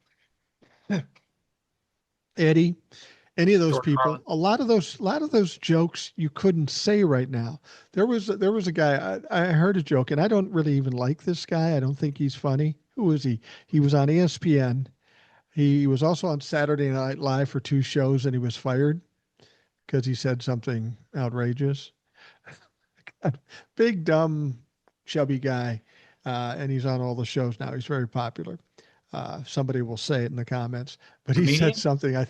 Eddie, any of those George people, Carlin. a lot of those jokes you couldn't say right now. There was a guy, I heard a joke, and I don't really even like this guy. I don't think he's funny. Who was he? He was on ESPN. He was also on Saturday Night Live for two shows, and he was fired because he said something outrageous. Big, dumb, chubby guy, and he's on all the shows now. He's very popular. Somebody will say it in the comments, but he said Comedian? something.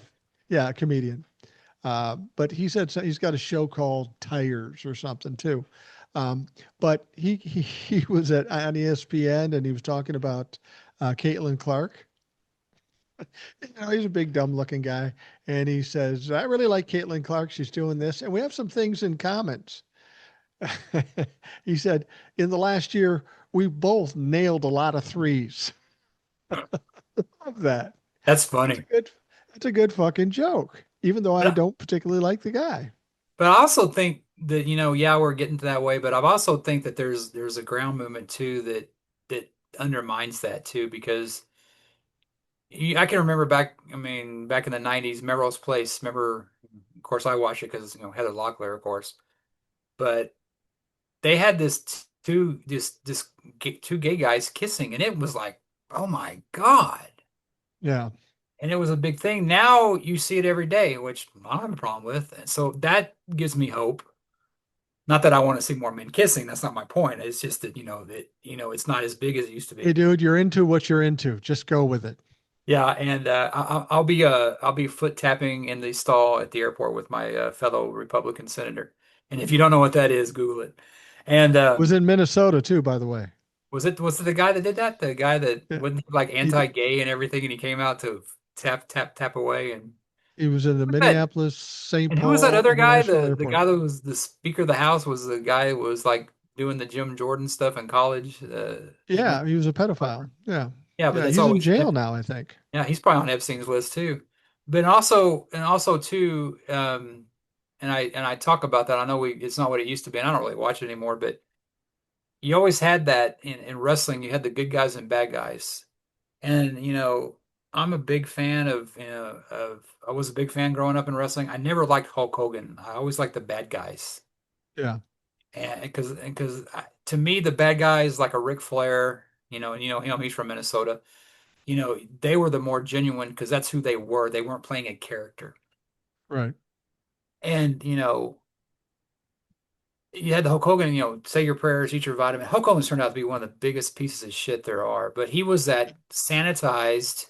Yeah, a comedian. But he said he's got a show called Tires or something too. But he was on ESPN and he was talking about Caitlin Clark. He's a big dumb looking guy, and he says, "I really like Caitlin Clark. She's doing this, and we have some things in common." He said, "In the last year, we both nailed a lot of threes." Love that. That's That's a funny. good. That's a good fucking joke, even though I But don't particularly like the guy. but I also think that, yeah, we're getting to that way, but I also think that there's a ground movement too that that undermines that too, because I can remember back, I mean, back in the 90s, Melrose Place. Remember, of course, I watched it because, Heather Locklear, of course, but they had two gay guys kissing, and it was like, oh my God. Yeah. And it was a big thing. Now you see it every day, which I don't have a problem with. And so that gives me hope. Not that I want to see more men kissing. That's not my point. It's just that, it's not as big as it used to Hey, be. dude, you're into what you're into. Just go with it. Yeah, and I'll be foot tapping in the stall at the airport with my fellow Republican senator. And if you don't know what that is, Google it. And Was in Minnesota too, by the way. was it the guy that did that? The guy that Yeah. wasn't like He d- anti-gay and everything, and he came out to tap tap tap away and he was in the who was that? Minneapolis St. And who was that Paul other guy? International The Airport. guy that was the Speaker of the House was the guy who was like doing the Jim Jordan stuff in college. Yeah, he was a pedophile. Yeah. Yeah, but Yeah, that's he's in always jail now, I think. yeah, he's probably on Epstein's list too. But also too, and I talk about that. I know it's not what it used to be, and I don't really watch it anymore. But you always had that in wrestling. You had the good guys and bad guys, and I'm a big fan of I was a big fan growing up in wrestling. I never liked Hulk Hogan. I always liked the bad guys, Yeah. and because to me the bad guy is like a Ric Flair. And him, he's from Minnesota. They were the more genuine because that's who they were. They weren't playing a character. Right. And, you had the Hulk Hogan, say your prayers, eat your vitamin. Hulk Hogan's turned out to be one of the biggest pieces of shit there are, but he was that sanitized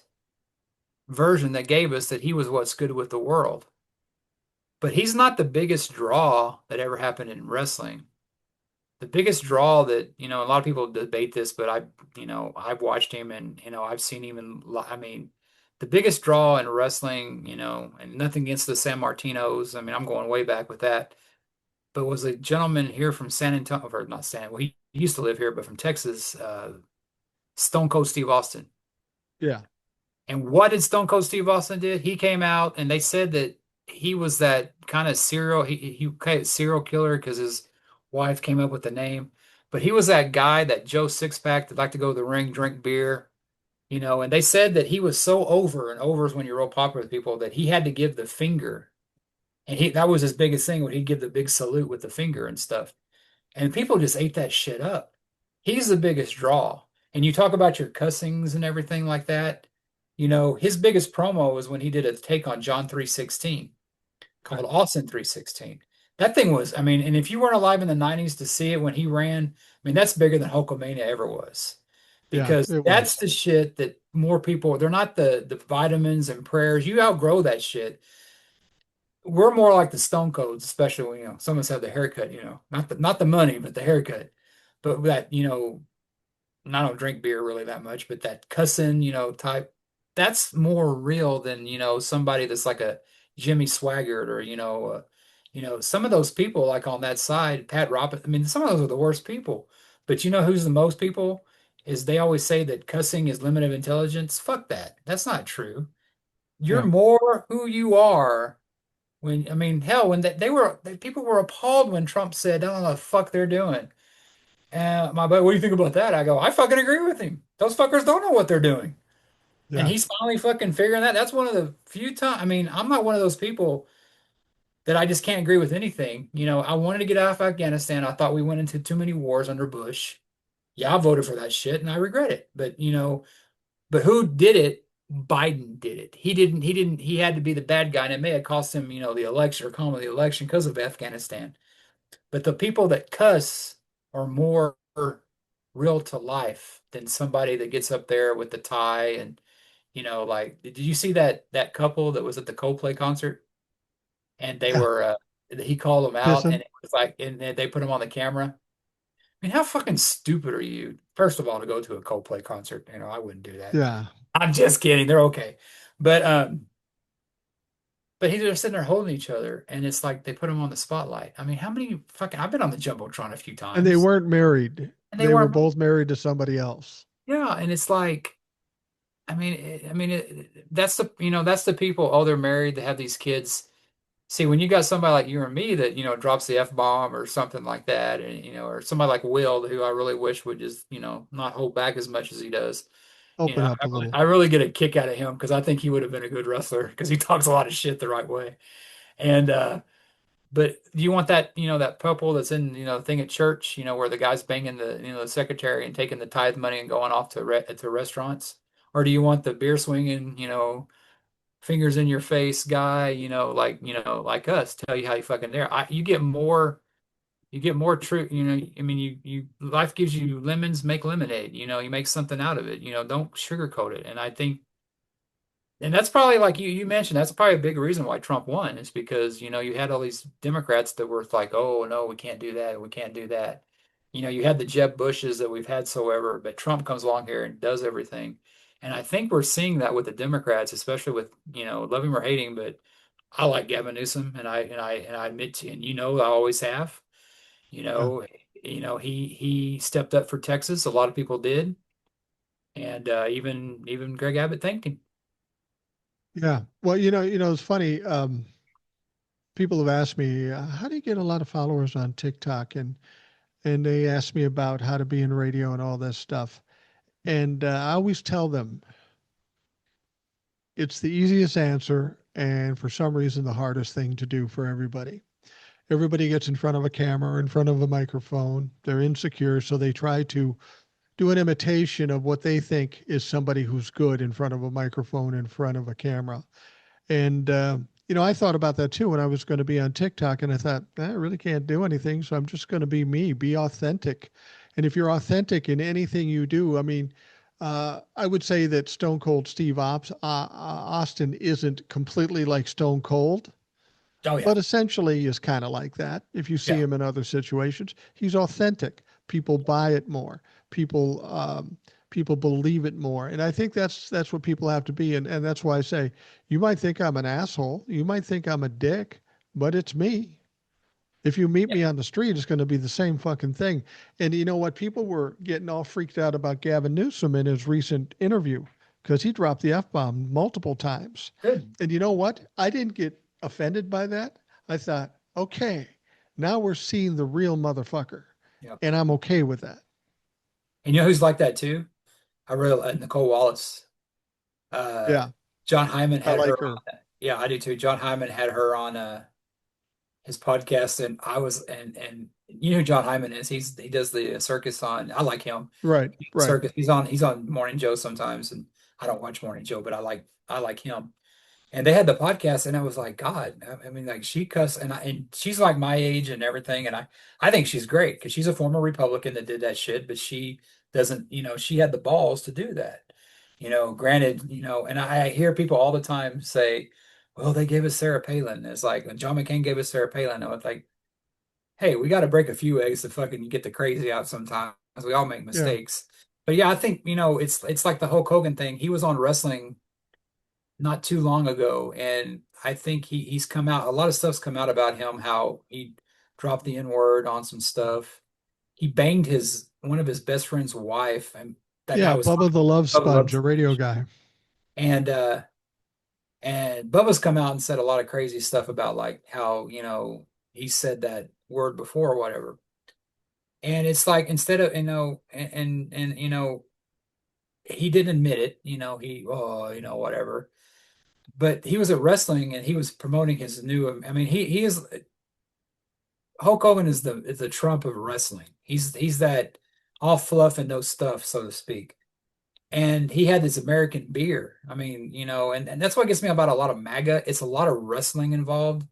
version that gave us that he was what's good with the world. But he's not the biggest draw that ever happened in wrestling. The biggest draw that, a lot of people debate this, but I've watched him and, I've seen him I mean, the biggest draw in wrestling, and nothing against the San Martinos. I mean, I'm going way back with that, but was a gentleman here from San Antonio, or not San, well, he used to live here, but from Texas, Stone Cold Steve Austin. Yeah. And what did Stone Cold Steve Austin did? He came out and they said that he was that kind of serial killer because his wife came up with the name. But he was that guy, that Joe Sixpack that liked to go to the ring, drink beer, and they said that he was so over, and over is when you're real popular with people, that he had to give the finger. And that was his biggest thing, when he'd give the big salute with the finger and stuff. And people just ate that shit up. He's the biggest draw. And you talk about your cussings and everything like that. His biggest promo was when he did a take on John 3:16 Right. called Austin 3:16. That thing was, I mean, and if you weren't alive in the 90s to see it when he ran, I mean, that's bigger than Hulkamania ever was. Yeah, Because it that's was. the shit that more people, they're not the vitamins and prayers. You outgrow that shit. We're more like the Stone Codes, especially when, some of us have the haircut, not the money, but the haircut. But that, and I don't drink beer really that much, but that cussing, type, that's more real than, somebody that's like a Jimmy Swaggart or, some of those people like on that side, Pat Robin. I mean, some of those are the worst people. But you know who's the most people? Is they always say that cussing is limit of intelligence. Fuck that. That's not true. You're Yeah. more who you are when, I mean, hell, when people were appalled when Trump said, I don't know what the fuck they're doing. And my buddy, what do you think about that? I go, I fucking agree with him. Those fuckers don't know what they're doing. And Yeah. he's finally fucking figuring that. That's one of the few times. I mean, I'm not one of those people that I just can't agree with anything. I wanted to get out of Afghanistan. I thought we went into too many wars under Bush. Yeah, I voted for that shit and I regret it. But who did it? Biden did it. He had to be the bad guy, and it may have cost him, the election or calling the election because of Afghanistan. But the people that cuss are more real to life than somebody that gets up there with the tie and, like, did you see that couple that was at the Coldplay concert? And they Yeah. were he called them out, Kissing. and it was like, and they put them on the camera. I mean, how fucking stupid are you? First of all, to go to a Coldplay concert, I wouldn't do that. Yeah. I'm just kidding. They're okay. But they're sitting there holding each other, and it's like they put them on the spotlight. I mean, how many fucking? I've been on the Jumbotron a few And they times, weren't married. and they They were weren't. both married to somebody else. Yeah, and it's like, I mean, that's the people. Oh, they're married. They have these kids. See, when you got somebody like you or me that, drops the F-bomb or something like that, and, or somebody like Will, who I really wish would just, not hold back as much as he does. Open up a I little. really get a kick out of him because I think he would have been a good wrestler because he talks a lot of shit the right way. And but do you want that, that couple that's in, the thing at church, where the guy's banging the secretary and taking the tithe money and going off to restaurants? Or do you want the beer swinging, fingers in your face guy, like us, tell you how you fucking dare? You get more true, I mean, life gives you lemons, make lemonade, you make something out of it, don't sugarcoat it. And I think, and that's probably like you mentioned, that's probably a big reason why Trump won is because, you had all these Democrats that were like, oh no, we can't do that, we can't do that. You had the Jeb Bushes that we've had so ever, but Trump comes along here and does everything. And I think we're seeing that with the Democrats, especially with, love him or hate him, but I like Gavin Newsom and I admit to, and I always have, you Yeah. know, he stepped up for Texas. A lot of people did. And even Greg Abbott thanked him. Yeah. Well, it's funny. People have asked me, how do you get a lot of followers on TikTok? And they ask me about how to be in radio and all this stuff. And I always tell them it's the easiest answer, and for some reason, the hardest thing to do for everybody. Everybody gets in front of a camera or in front of a microphone. They're insecure, so they try to do an imitation of what they think is somebody who's good in front of a microphone, in front of a camera. And, I thought about that too when I was going to be on TikTok, and I thought, I really can't do anything. So I'm just going to be me, be authentic. And if you're authentic in anything you do, I mean, I would say that Stone Cold Steve Austin isn't completely like Stone Cold, Oh yeah. but essentially is kind of like that. If you see Yeah. him in other situations, he's authentic. People buy it more. People people believe it more, and I think that's what people have to be. And that's why I say you might think I'm an asshole, you might think I'm a dick, but it's me. If you meet Yeah. me on the street, it's going to be the same fucking thing. And you know what? People were getting all freaked out about Gavin Newsom in his recent interview because he dropped the F bomb multiple times. Good. And you know what? I didn't get offended by that. I thought, okay, now we're seeing the real motherfucker. Yeah. And I'm okay with that. And you know who's like that too? I really Nicole Wallace. Uh, Yeah, John Hyman I had her like her. on. Yeah, I do too. John Hyman had her on his podcast, and I was and you know who John Hyman is. He does the circus on. I like him. Right, right. Circus. He's on Morning Joe sometimes, and I don't watch Morning Joe, but I like him. And they had the podcast, and I was like, God, I mean, like she cussed, and she's like my age and everything, and I think she's great because she's a former Republican that did that shit, but she doesn't, she had the balls to do that. Granted, and I hear people all the time say, well, they gave us Sarah Palin. It's like when John McCain gave us Sarah Palin. I was like, hey, we got to break a few eggs to fucking get the crazy out sometimes. We all make Yeah, mistakes. But yeah, I think, it's like the Hulk Hogan thing. He was on wrestling not too long ago, and I think he's come out. A lot of stuff's come out about him, how he dropped the N-word on some stuff. He banged his one of his best friend's wife, and that guy yeah. was Bubba the Love Bubba Sponge, Love's a radio guy. and Bubba's come out and said a lot of crazy stuff about like how, he said that word before or whatever. And it's like instead of, and he didn't admit it, whatever. But he was at wrestling and he was promoting his new. I mean, he is Hulk Hogan is the Trump of wrestling. He's that all fluff and no stuff, so to speak. And he had this American beer. I mean, and that's what gets me about a lot of MAGA. It's a lot of wrestling involved.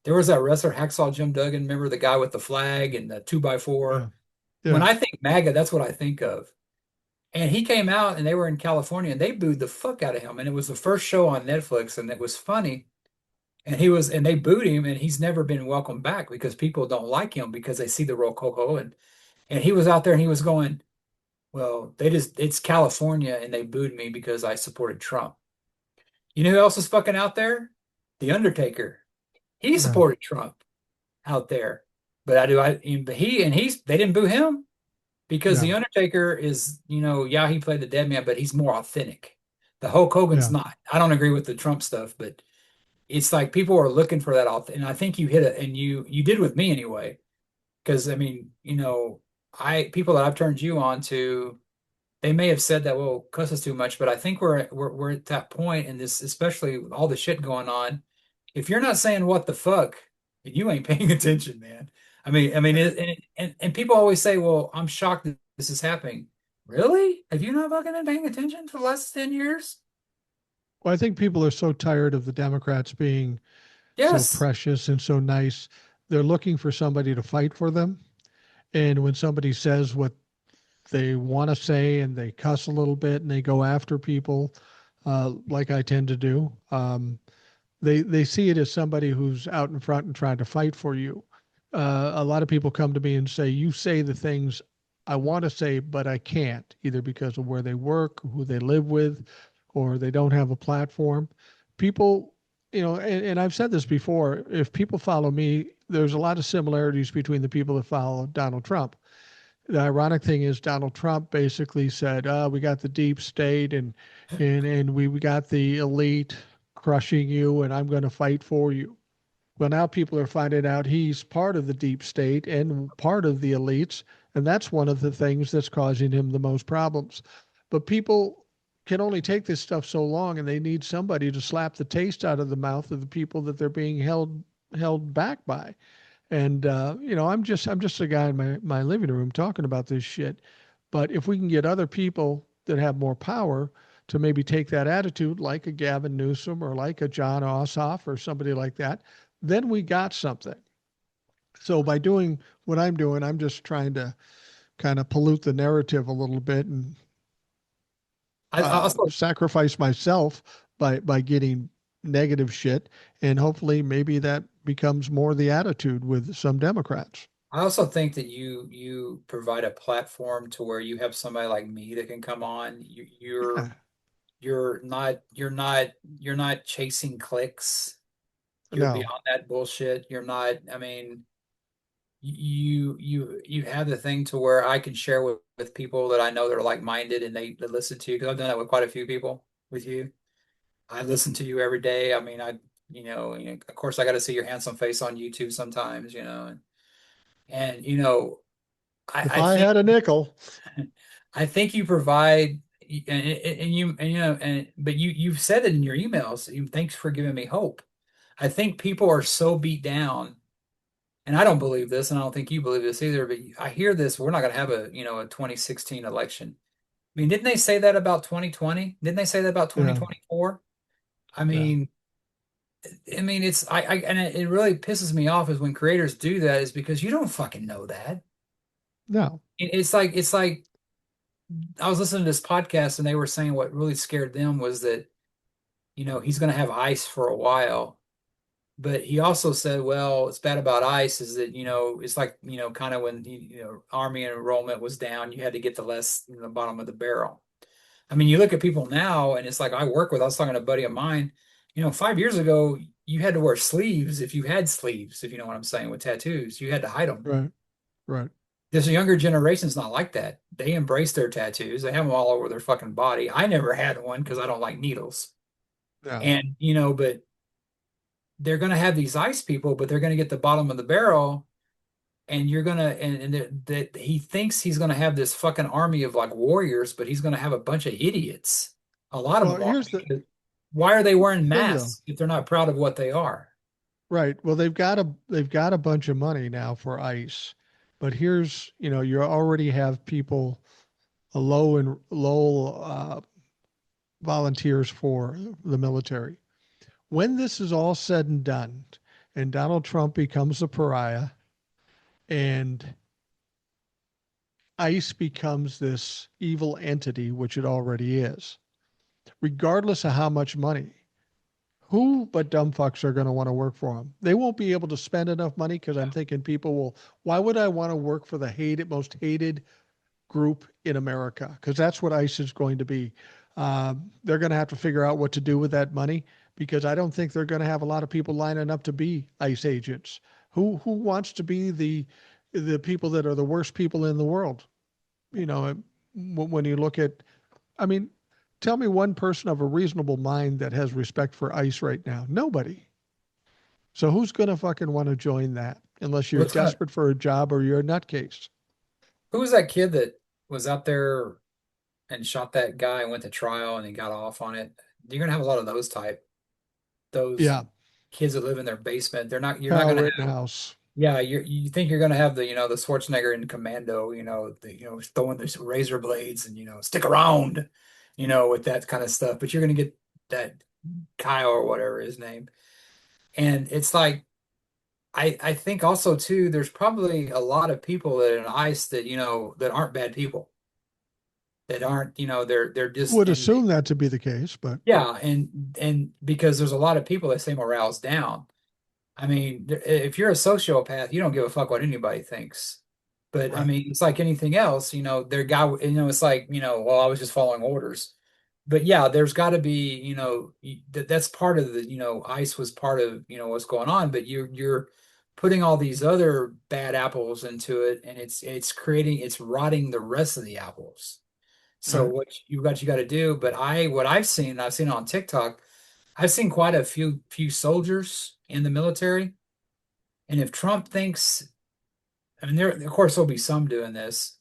There was that wrestler Hacksaw Jim Duggan. Remember the guy with the flag and the two by Yeah, four? When yeah, I think MAGA, that's what I think of. And he came out and they were in California and they booed the fuck out of him. And it was the first show on Netflix and it was funny. And they booed him and he's never been welcomed back because people don't like him because they see the Rococo. And he was out there and he was going, well, it's California and they booed me because I supported Trump. You know who else is fucking out there? The Undertaker. He yeah, supported Trump out there. But they didn't boo him because yeah, the Undertaker is, yeah, he played the dead man, but he's more authentic. The Hulk Hogan's yeah. not. I don't agree with the Trump stuff, but it's like people are looking for that and I think you hit it, and you did with me anyway. Because I mean, I people that I've turned you on to, they may have said that, well, cuss us too much, but I think we're at that point in this, especially with all the shit going on. If you're not saying what the fuck, you ain't paying attention, man. And people always say, well, I'm shocked that this is happening. Really? Have you not fucking been paying attention for the last 10 years? Well, I think people are so tired of the Democrats being so Yes. precious and so nice. They're looking for somebody to fight for them. And when somebody says what they want to say and they cuss a little bit and they go after people, like I tend to do, they see it as somebody who's out in front and trying to fight for you. A lot of people come to me and say, "You say the things I want to say, but I can't, either because of where they work, who they live with, or they don't have a platform." People, and I've said this before, if people follow me, there's a lot of similarities between the people that follow Donald Trump. The ironic thing is Donald Trump basically said, "We got the deep state and we got the elite crushing you, and I'm going to fight for you." Well, now people are finding out he's part of the deep state and part of the elites, and that's one of the things that's causing him the most problems. But people can only take this stuff so long, and they need somebody to slap the taste out of the mouth of the people that they're being held back by. And I'm just a guy in my living room talking about this shit. But if we can get other people that have more power to maybe take that attitude, like a Gavin Newsom or like a John Ossoff or somebody like that, then we got something. So by doing what I'm doing, I'm just trying to kind of pollute the narrative a little bit and I also sacrifice myself by getting negative shit, and hopefully maybe that becomes more the attitude with some Democrats. I also think that you provide a platform to where you have somebody like me that can come on. Yeah, You're not chasing clicks. You're no, beyond that bullshit. You're not, I mean, you have the thing to where I can share with people that I know that are like-minded and they listen to you, because I've done that with quite a few people with you. I listen to you every day. I mean, of course I got to see your handsome face on YouTube sometimes, and if I I think had a nickel. I think you provide, and you and but you've said it in your emails. Thanks for giving me hope. I think people are so beat down, and I don't believe this, and I don't think you believe this either. But I hear this: we're not going to have a 2016 election. I mean, didn't they say that about 2020? Didn't they say that about Yeah, 2024? I yeah, mean, it's and it really pisses me off is when creators do that, is because you don't fucking know that. no, It's like I was listening to this podcast and they were saying what really scared them was that, he's going to have ice for a while. But he also said, well, what's bad about ice is that, it's like, kind of when, army enrollment was down, you had to get the less in the bottom of the barrel. I mean, you look at people now and it's like I was talking to a buddy of mine, 5 years ago, you had to wear sleeves if you had sleeves, if you know what I'm saying, with tattoos. You had to hide them. right, right, This younger generation's not like that. They embrace their tattoos. They have them all over their fucking body. I never had one because I don't like needles. yeah. And, but they're going to have these ice people, but they're going to get the bottom of the barrel. And you're going to, that he thinks he's going to have this fucking army of like warriors, but he's going to have a bunch of idiots. A lot of Well, them are. here's the Because why are they wearing thing, though. masks if they're not proud of what they are? Right. Well, they've got a bunch of money now for ICE, but here's you already have people low volunteers for the military. When this is all said and done, and Donald Trump becomes a pariah, and ICE becomes this evil entity, which it already is, regardless of how much money, who but dumb fucks are going to want to work for them? They won't be able to spend enough money because I'm thinking people will. Why would I want to work for the most hated group in America? Because that's what ICE is going to be. They're going to have to figure out what to do with that money because I don't think they're going to have a lot of people lining up to be ICE agents. Who wants to be the people that are the worst people in the world? You know, when you look at, I mean, tell me one person of a reasonable mind that has respect for ICE right now. Nobody. So who's going to fucking want to join that unless you're Well, it's gonna. desperate for a job or you're a nutcase? Who was that kid that was out there and shot that guy and went to trial and he got off on it? You're gonna have a lot of those Yeah. kids that live in their basement. You're not Kyle gonna have. Rittenhouse. Yeah, you think you're gonna have the Schwarzenegger in Commando, throwing the razor blades and stick around, with that kind of stuff. But you're gonna get that Kyle or whatever his name, and it's like I think also too, there's probably a lot of people that in ICE that that aren't bad people, that aren't they're just Would in. assume that to be the case, but Yeah, and because there's a lot of people that say morale's down. I mean, if you're a sociopath, you don't give a fuck what anybody thinks. But I right. mean, it's like anything else, their guy, it's like, well, I was just following orders. But yeah, there's got to be, that's part of the, ICE was part of, what's going on. But you're putting all these other bad apples into it, and it's rotting the rest of the apples. So Right. what you got to do. But I've seen on TikTok, I've seen quite a few soldiers in the military. And if Trump thinks, I mean, there of course there'll be some doing this,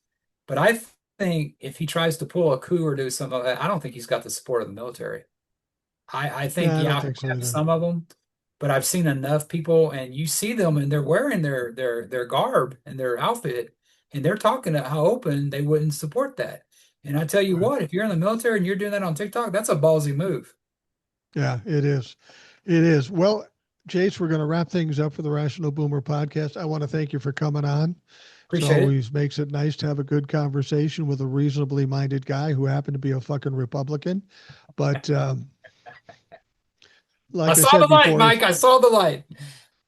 but I think if he tries to pull a coup or do something like that, I don't think he's got the support of the military. I think, Yeah, I don't yeah, think so we have either. some of them, but I've seen enough people, and you see them, and they're wearing their garb and their outfit, and they're talking about how open they wouldn't support that. And I tell you Right. what, if you're in the military and you're doing that on TikTok, that's a ballsy move. Yeah, it is. It is. Well, Jace, we're going to wrap things up for the Rational Boomer podcast. I want to thank you for coming on. It Appreciate it. always makes it nice to have a good conversation with a reasonably minded guy who happened to be a fucking Republican. But I like I saw the said light, before, Mike. I saw the light.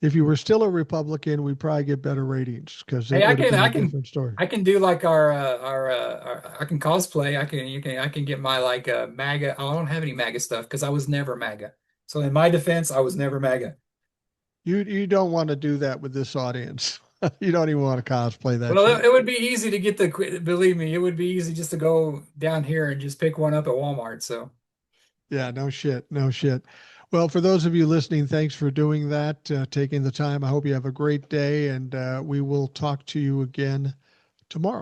if you were still a Republican, we'd probably get better ratings because Hey, it I would have can, been I a can, different story. I can do like I can cosplay. I can get my like MAGA. I don't have any MAGA stuff because I was never MAGA. So in my defense, I was never MAGA. You don't want to do that with this audience. You don't even want to cosplay that Well, shit. it would be easy to get believe me, it would be easy just to go down here and just pick one up at Walmart. So Yeah, no shit, no shit. Well, for those of you listening, thanks for doing that, taking the time. I hope you have a great day, and we will talk to you again tomorrow.